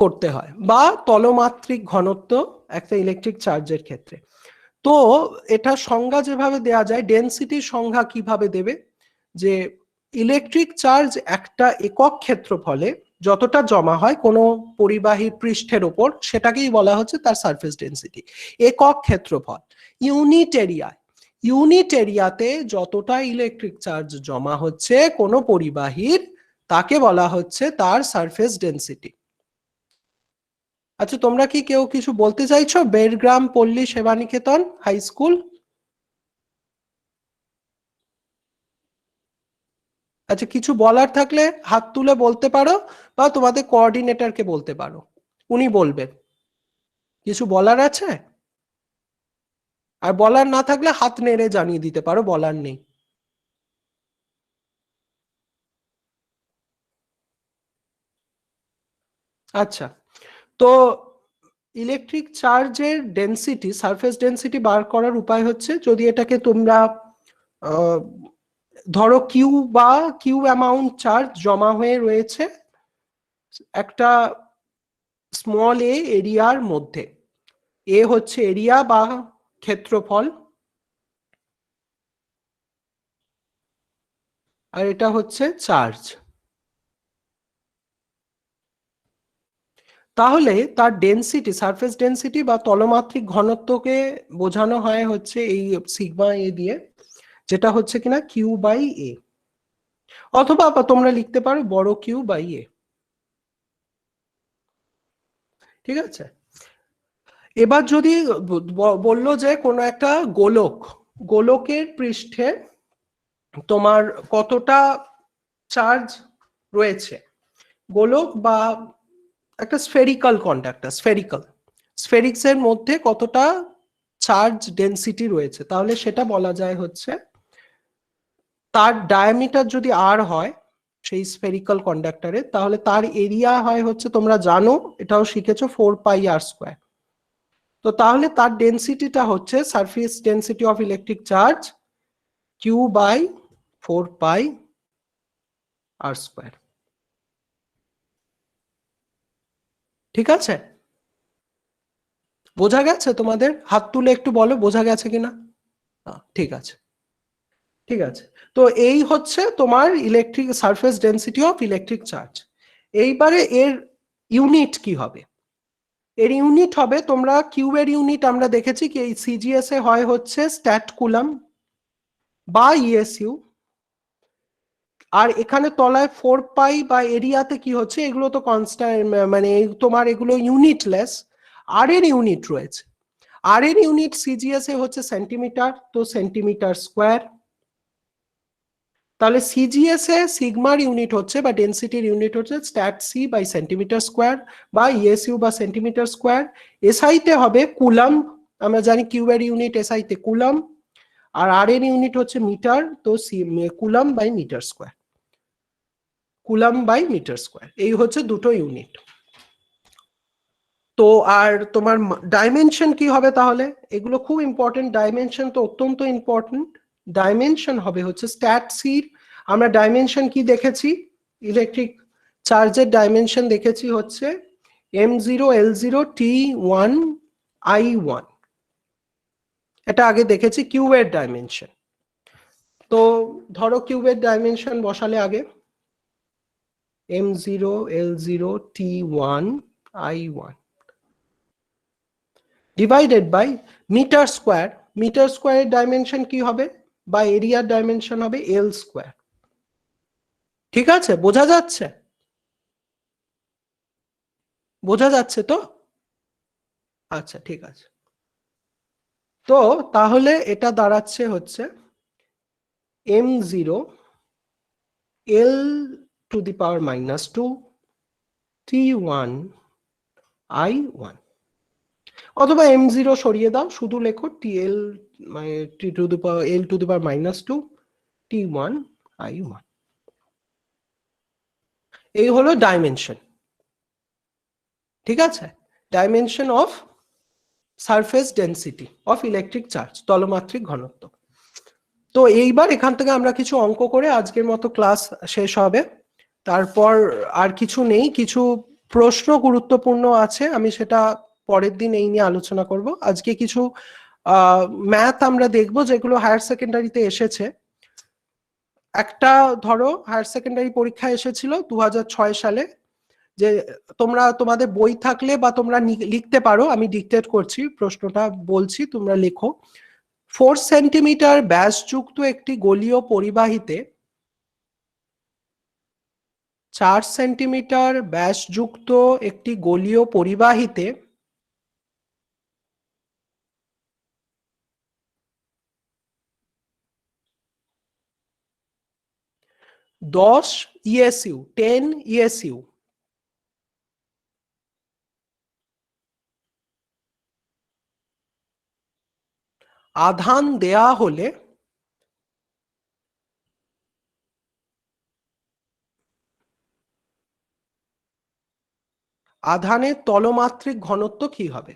S1: করতে হয়, বা তলমাত্রিক ঘনত্ব একটা ইলেকট্রিক চার্জের ক্ষেত্রে। তো এটা সংজ্ঞা যেভাবে দেয়া যায়, ডেনসিটির সংজ্ঞা কিভাবে দেবে, যে ইলেকট্রিক চার্জ একটা একক ক্ষেত্রফলে যতটা জমা হয় কোনো পরিবাহী পৃষ্ঠের উপর, সেটাকেই বলা হচ্ছে তার সারফেস ডেনসিটি। একক ক্ষেত্রফল, ইউনিট এরিয়া, ইউনিট এরিয়াতে যতটা ইলেকট্রিক চার্জ জমা হচ্ছে কোনো পরিবাহীর, তাকে বলা হচ্ছে তার সারফেস ডেনসিটি। আচ্ছা, তোমরা কি কেউ কিছু বলতে চাইছো? বেড়গ্রাম পল্লী সেবানিকেতন হাই স্কুল। আচ্ছা, কিছু বলার থাকলে হাত তুলে বলতে পারো, বা তোমাদের কোঅর্ডিনেটরকে বলতে পারো, উনি বলবেন। কিছু বলার আছে? আর বলার না থাকলে হাত নেড়ে জানিয়ে দিতে পারো বলার নেই। আচ্ছা, তো ইলেকট্রিক চার্জের ডেনসিটি, সারফেস ডেনসিটি বার করার উপায় হচ্ছে, যদি এটাকে তোমরা ধরো কিউ বা কিউ অ্যামাউন্ট চার্জ জমা হয়ে রয়েছে একটা স্মল এ এরিয়ার মধ্যে, এ হচ্ছে এরিয়া বা ক্ষেত্রফল, আর এটা হচ্ছে চার্জ। তাহলে তার ডেনসিটি, সারফেস ডেনসিটি বা তলমাত্রিক ঘনত্বকে বোঝানো হয় হচ্ছে এই সিগমা এ দিয়ে, যেটা হচ্ছে কিনা কিউ বাই এ, অথবা তোমরা লিখতে পারো বড় কিউ বাই এ। ঠিক আছে। এবার যদি বললো যে কোনো একটা গোলকের পৃষ্ঠে তোমার কতটা চার্জ রয়েছে, গোলক বা একটা স্ফেরিক্যাল কন্ডাক্টর, স্ফেরিক্স এর মধ্যে কতটা চার্জ ডেনসিটি রয়েছে, তাহলে সেটা বলা যায় হচ্ছে তার ডায়ামিটার যদি আর হয় সেই স্ফেরিক্যাল কন্ডাক্টরে, তাহলে তার এরিয়া হয় হচ্ছে, তোমরা জানো এটাও শিখেছো, 4πr²। তো তাহলে তার ডেনসিটিটা হচ্ছে surface density of electric charge Q by 4πr²। ঠিক আছে, বোঝা গেছে তোমাদের? হাত তুলে একটু বলো বোঝা গেছে কিনা। ঠিক আছে, ঠিক আছে। তো এই হচ্ছে তোমার electric surface density of electric charge. এইবারে এর ইউনিট কি হবে? এর ইউনিট হবে, তোমরা কিউ এর ইউনিট আমরা দেখেছি কি এই সিজিএস এ হয় হচ্ছে স্ট্যাট কুলাম বা ইএসইউ, আর এখানে তলায় 4π বা এরিয়াতে কি হচ্ছে, এগুলো তো কনস্ট্যান্ট, মানে তোমার এগুলো ইউনিটলেস। আর এর ইউনিট রয়েছে, আর এর ইউনিট সিজিএস এ হচ্ছে সেন্টিমিটার, তো সেন্টিমিটার স্কোয়ার। তাহলে সিজিএস এ সিগমার ইউনিট হচ্ছে বা ডেনসিটির ইউনিট হচ্ছে stat C by centimetre square বা ইএসইউ বা সেন্টিমিটার স্কোয়ার। এসআই তে হবে কুলাম, আমরা জানি কিউ এর ইউনিট এসআই তে কুলাম, আর আর এর ইউনিট হচ্ছে মিটার, তো coulomb by metre square, coulomb by metre square, এই হচ্ছে দুটো ইউনিট। তো আর তোমার ডাইমেনশন কি হবে তাহলে? এগুলো খুব ইম্পর্টেন্ট, ডাইমেনশন তো অত্যন্ত ইম্পর্টেন্ট। ডাইমেনশন হবে হচ্ছে স্ট্যাট সির, আমরা ডাইমেনশন কি দেখেছি, ইলেকট্রিক চার্জের ডাইমেনশন দেখেছি হচ্ছে m0 l0 t1 i1, এটা আগে দেখেছি কিউবের ডাইমেনশন। তো ধরো কিউবের ডাইমেনশন বসালে আগে m0 l0 t1 i1 divided by metre square. মিটার স্কোয়ারের ডাইমেনশন কি হবে, বা এরিয়ার ডাইমেনশন হবে এল স্কোয়ার। ঠিক আছে, বোঝা যাচ্ছে? বোঝা যাচ্ছে তো? আচ্ছা, ঠিক আছে। তো তাহলে এটা দাঁড়াচ্ছে হচ্ছে m0 l to the power -2 t1 i1, অথবা m0 সরিয়ে দাও, শুধু লেখো tl মানে t to the power l to the power -2 t1 i1। এই হলো ডাইমেনশন। ঠিক আছে, dimension of surface density of electric charge, তলমাত্রিক ঘনত্ব। তো এইবার এখান থেকে আমরা কিছু অঙ্ক করে আজকের মতো ক্লাস শেষ হবে। তারপর আর কিছু নেই, কিছু প্রশ্ন গুরুত্বপূর্ণ আছে, আমি সেটা পরের দিন এই নিয়ে আলোচনা করব। আজকে কিছু ম্যাথ আমরা দেখব যেগুলো হায়ার সেকেন্ডারিতে এসেছে। একটা ধরো হায়ার সেকেন্ডারি পরীক্ষা এসেছিল 2006 সালে, যে তোমরা তোমাদের বই থাকলে বা তোমরা লিখতে পারো, আমি ডিকটেট করছি, প্রশ্নটা বলছি, তোমরা লেখো। 4 সেন্টিমিটার ব্যাসযুক্ত একটি গোলীয় পরিবাহীতে 4 সেন্টিমিটার ব্যাসযুক্ত একটি গোলীয় পরিবাহীতে 10 ইএসইউ 10 ইএসইউ আধান দেয়া হলে আধানের তলমাত্রিক ঘনত্ব কি হবে?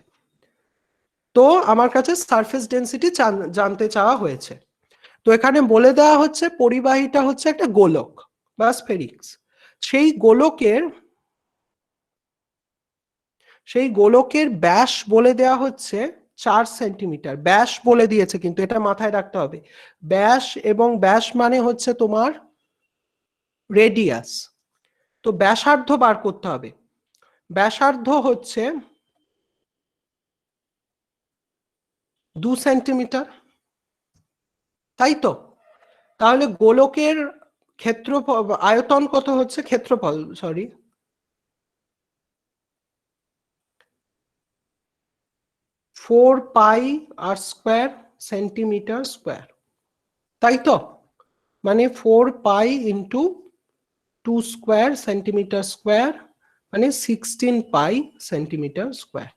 S1: তো আমার কাছে সারফেস ডেন্সিটি জানতে চাওয়া হয়েছে। তো এখানে বলে দেওয়া হচ্ছে পরিবাহীটা হচ্ছে একটা গোলক বা স্ফেরিক্স। সেই গোলকের ব্যাস বলে দেওয়া হচ্ছে 4 সেন্টিমিটার। ব্যাস বলে দিয়েছে, কিন্তু এটা মাথায় রাখতে হবে, ব্যাস এবং ব্যাস মানে হচ্ছে তোমার রেডিয়াস। তো ব্যাসার্ধ বার করতে হবে। ব্যাসার্ধ হচ্ছে 2 সেন্টিমিটার, তাই তো? তাহলে গোলকের ক্ষেত্রফল, আয়তন কত হচ্ছে, ক্ষেত্রফল সরি, 4 পাই আর স্কোয়ার সেন্টিমিটার স্কোয়ার, তাই তো? মানে 4 pi into 2 square centimetre square, মানে 16 পাই সেন্টিমিটার স্কোয়ার।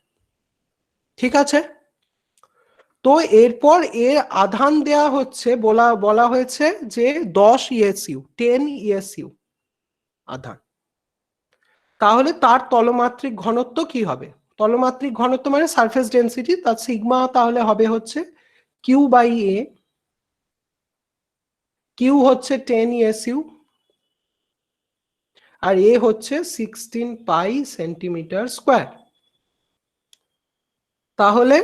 S1: ঠিক আছে? তো এরপর এর আধান দেয়া হচ্ছে, বলা হয়েছে যে 10 ইএসইউ 10 ইএসইউ আধান। তাহলে তার তলমাত্রিক ঘনত্ব কি হবে? তলমাত্রিক ঘনত্ব মানে সারফেস ডেন্সিটি, তার সিগমা তাহলে হবে হচ্ছে কিউ বাই এ। কিউ হচ্ছে 10 ইএসইউ আর এ হচ্ছে 16 পাই সেন্টিমিটার স্কোয়ার। তাহলে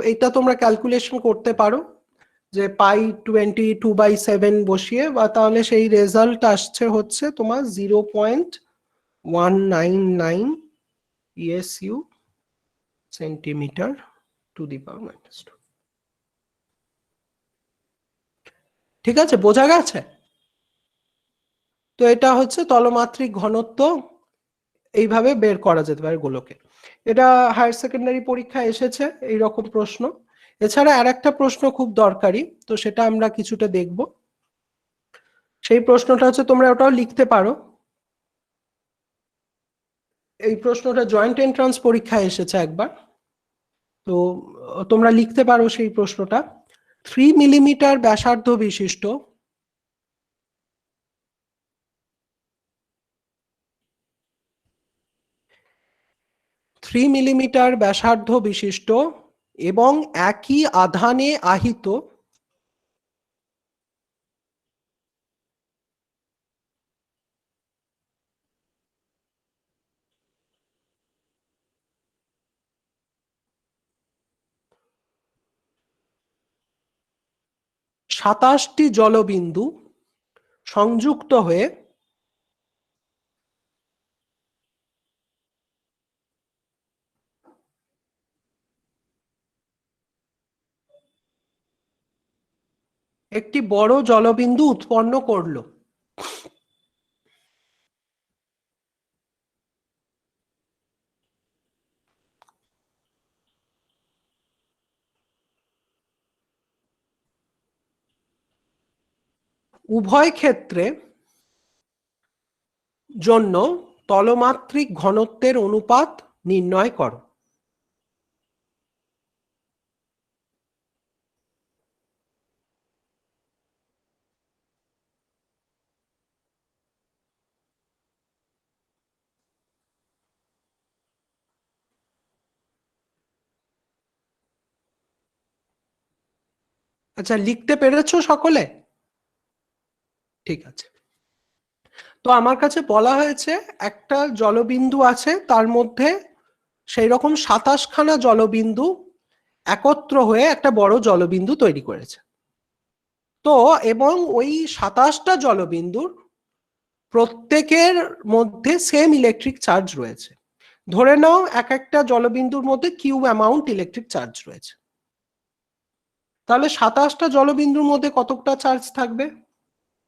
S1: এইটা তোমরা ক্যালকুলেশন করতে পারো, যে পাই 22/7 বসিয়ে, বা তাহলে সেই রেজাল্ট আসছে হচ্ছে তোমার 0.199 ESU centimetre two the power -2। ঠিক আছে, বোঝা গেছে? তো এটা হচ্ছে তলমাত্রিক ঘনত্ব, এইভাবে বের করা যেতে পারে গোলকে। এটা হায়ার সেকেন্ডারি পরীক্ষায় এসেছে এইরকম প্রশ্ন। এছাড়া আর একটা প্রশ্ন খুব দরকারি, তো সেটা আমরা কিছুটা দেখব। সেই প্রশ্নটা হচ্ছে, তোমরা ওটাও লিখতে পারো, এই প্রশ্নটা জয়েন্ট এন্ট্রান্স পরীক্ষায় এসেছে একবার, তো তোমরা লিখতে পারো সেই প্রশ্নটা। 3 মিলিমিটার ব্যাসার্ধ বিশিষ্ট 3 মিলিমিটার ব্যাসার্ধ বিশিষ্ট এবং একই আধানে আহিত সাতাশটি জলবিন্দু সংযুক্ত হয়ে একটি বড় জলবিন্দু উৎপন্ন করলো। উভয় ক্ষেত্রে জন্য তলমাত্রিক ঘনত্বের অনুপাত নির্ণয় করো। আচ্ছা, লিখতে পেরেছো সকলে? ঠিক আছে। তো আমার কাছে বলা হয়েছে একটা জলবিন্দু আছে, তার মধ্যে সেই রকম 27 খানা জলবিন্দু একত্র হয়ে একটা বড় জলবিন্দু তৈরি করেছে। তো এবং ওই 27টা জলবিন্দুর প্রত্যেকের মধ্যে সেম ইলেকট্রিক চার্জ রয়েছে। ধরে নাও এক একটা জলবিন্দুর মধ্যে কিউ অ্যামাউন্ট ইলেকট্রিক চার্জ রয়েছে। তাহলে 27টা জলবিন্দুর মধ্যে কতটা চার্জ থাকবে?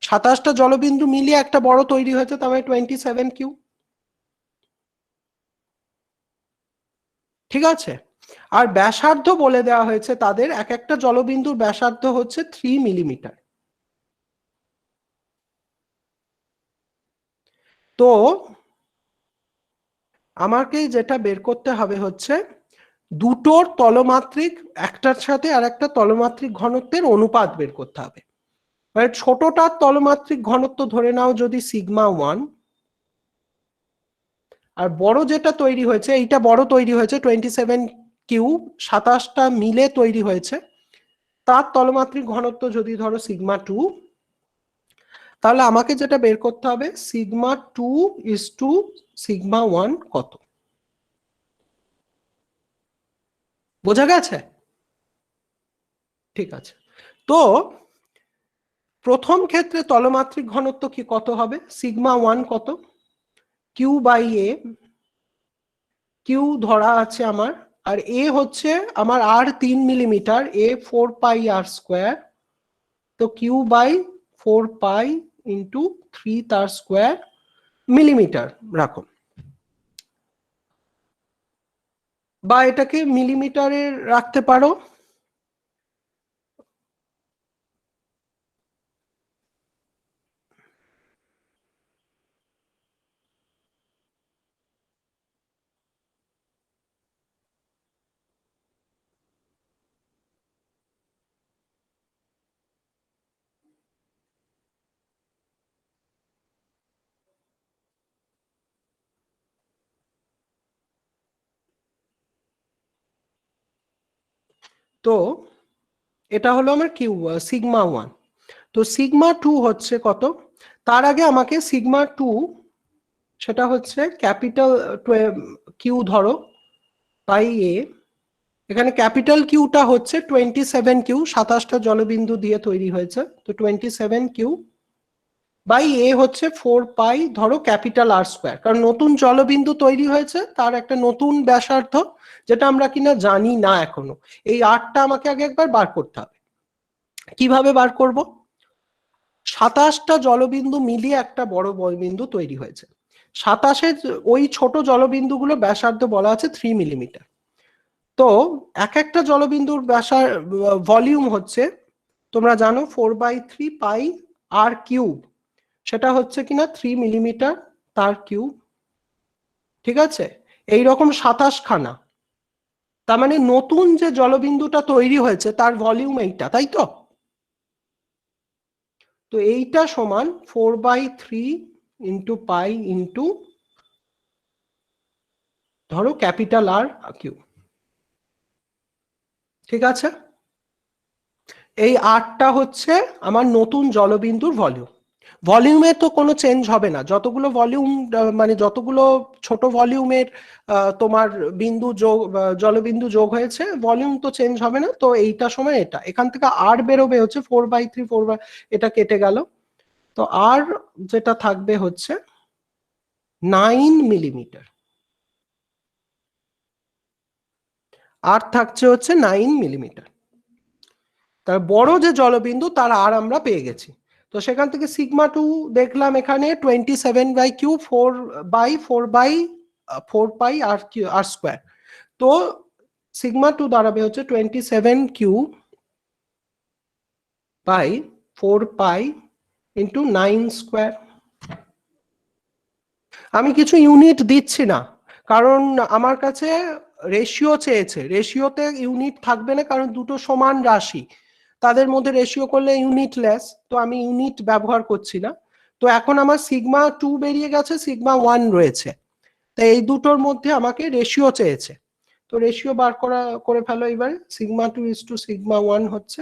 S1: 27টা জলবিন্দু মিলিয়ে একটা বড় তৈরি হয়েছে, তার মানে 27 কিউ। ঠিক আছে। আর ব্যাসার্ধ বলে দেওয়া হয়েছে তাদের, এক একটা জলবিন্দুর ব্যাসার্ধ হচ্ছে 3 মিলিমিটার। তো আমাকে যেটা বের করতে হবে হচ্ছে দুটোর তলমাত্রিক, একটার সাথে আর একটা তলমাত্রিক ঘনত্বের অনুপাত বের করতে হবে। মানে ছোটটার তলমাত্রিক ঘনত্ব ধরে নাও যদি সিগমা 1, আর বড় যেটা তৈরি হয়েছে, এইটা বড় তৈরি হয়েছে 27 কিউ, 27টা মিলে তৈরি হয়েছে, তার তলমাত্রিক ঘনত্ব যদি ধরো সিগমা 2, তাহলে আমাকে যেটা বের করতে হবে সিগমা 2 ইজ টু সিগমা 1 কত। বোঝা গেছে? ঠিক আছে। তো প্রথম ক্ষেত্রে তলমাত্রিক ঘনত্ব কি কত হবে? সিগমা 1 কত? Q by A. কিউ ধরা আছে আমার, আর এ হচ্ছে আমার আর 3 মিলিমিটার, এ 4 পাই আর স্কোয়ার। তো কিউ বাই 4 পাই ইন্টু 3 তার স্কোয়ার মিলিমিটার রাখো, বা এটাকে মিলিমিটারে রাখতে পারো। তো এটা হলো আমার কিউ সিগমা 1। তো সিগমা 2 হচ্ছে কত? তার আগে আমাকে সিগমা 2, সেটা হচ্ছে ক্যাপিটাল কিউ ধরো পাই এ। এখানে ক্যাপিটাল কিউটা হচ্ছে 27 কিউ, 27টা জলবিন্দু দিয়ে তৈরি হয়েছে, তো 27 কিউ বাই এ হচ্ছে 4 পাই ধরো ক্যাপিটাল আর স্কোয়ার, কারণ নতুন জলবিন্দু তৈরি হয়েছে, তার একটা নতুন ব্যাসার্ধ যেটা আমরা কিনা জানি না এখনো। এই আরটা আমাকে আগে একবার বার করতে হবে। কিভাবে বার করব? 27টা জলবিন্দু মিলিয়ে একটা বড় বিন্দু তৈরি হয়েছে। 27-এর ওই ছোট জলবিন্দুগুলো ব্যাসার্ধ বলা আছে 3 মিলিমিটার। তো এক একটা জলবিন্দুর ব্যাসার ভলিউম হচ্ছে, তোমরা জানো 4/3 পাই আর কিউব, সেটা হচ্ছে কিনা 3 মিলিমিটার তার কিউব। ঠিক আছে, এইরকম 27 খানা। তার মানে নতুন যে জলবিন্দুটা তৈরি হয়েছে তার ভলিউম এইটা, তাই তো? তো এইটা সমান 4/3 ইন্টু পাই ইন্টু ধরো ক্যাপিটাল আর কিউ। ঠিক আছে, এই আরটা হচ্ছে আমার নতুন জলবিন্দুর ভলিউম। ভলিউমে তো কোনো চেঞ্জ হবে না, যতগুলো ভলিউম মানে যতগুলো ছোট ভলিউমের তোমার বিন্দু যোগ জলবিন্দু যোগ হয়েছে, ভলিউম তো চেঞ্জ হবে না। তো এইটা সময় এটা এখান থেকে আর বেরোবে হচ্ছে 4/3, 4 এটা কেটে গেল। তো আর যেটা থাকবে হচ্ছে 9 মিলিমিটার। আর থাকছে হচ্ছে 9 মিলিমিটার। তার বড় যে জলবিন্দু তার আর আমরা পেয়ে গেছি। তো সেখান থেকে সিগমা 2 দেখলাম এখানে 27/q 4/4 আর কিউ আর স্কয়ার। তো সিগমা 2 দাঁড়াবে হচ্ছে 27q বাই 4 ইন্টু 9 স্কয়ার। আমি কিছু ইউনিট দিচ্ছি না, কারণ আমার কাছে রেশিও চেয়েছে, রেশিওতে ইউনিট থাকবে না কারণ দুটো সমান রাশি, তাদের মধ্যে রেশিও করলে ইউনিট লেস, তো আমি ইউনিট ব্যবহার করছি না। তো এখন আমার সিগমা 2 বেরিয়ে গেছে, সিগমা 1 রয়েছে, তো এই দুটোর মধ্যে আমাকে রেশিও চেয়েছে। তো রেশিও বার করে ফেলো এবারে। সিগমা 2 ইজ টু সিগমা 1 হচ্ছে,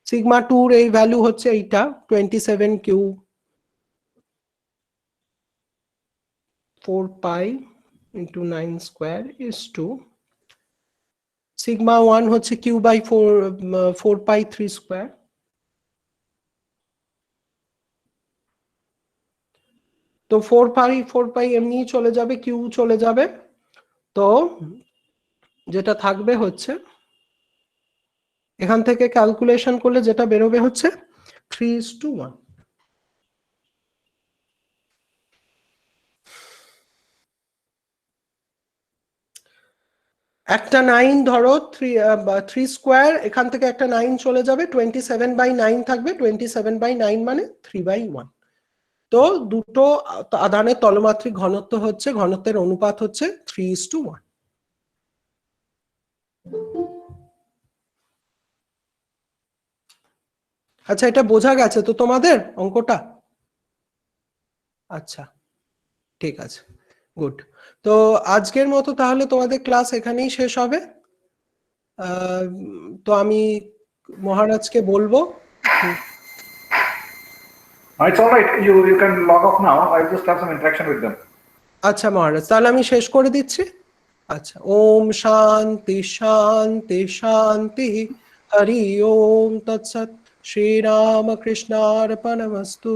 S1: সিগমা 2 এর এই ভ্যালু হচ্ছে এইটা 27q 4 into 9 square is to sigma 1 হচ্ছে q by 4 pi 3 square। তো 4 pi এমনি চলে যাবে, q চলে যাবে, তো যেটা থাকবে হচ্ছে এখান থেকে ক্যালকুলেশন করলে যেটা বেরোবে হচ্ছে 3:1। একটা 9 ধরো, 3 স্কোয়ার, এখান থেকে একটা 9 চলে যাবে, 27/9 থাকবে, 27/9 মানে 3/1। তো দুটো আধানের তলমাত্রিক ঘনত্ব হচ্ছে, ঘনত্বের অনুপাত হচ্ছে 3:1। আচ্ছা, এটা বোঝা গেছে তো তোমাদের অঙ্কটা? আচ্ছা, ঠিক আছে, গুড। তো আজকের মতো তাহলে তোমাদের ক্লাস এখানেই শেষ হবে। তো আমি মহারাজকে বলবো।
S2: It's all right. You can log off now. I'll just have some interaction with them.
S1: আচ্ছা মহারাজ, তাহলে আমি শেষ করে দিচ্ছি। আচ্ছা, ওম শান্তি শান্তি শান্তি, হরি ওম তৎসৎ, শ্রীরামকৃষ্ণার্পণমস্তু।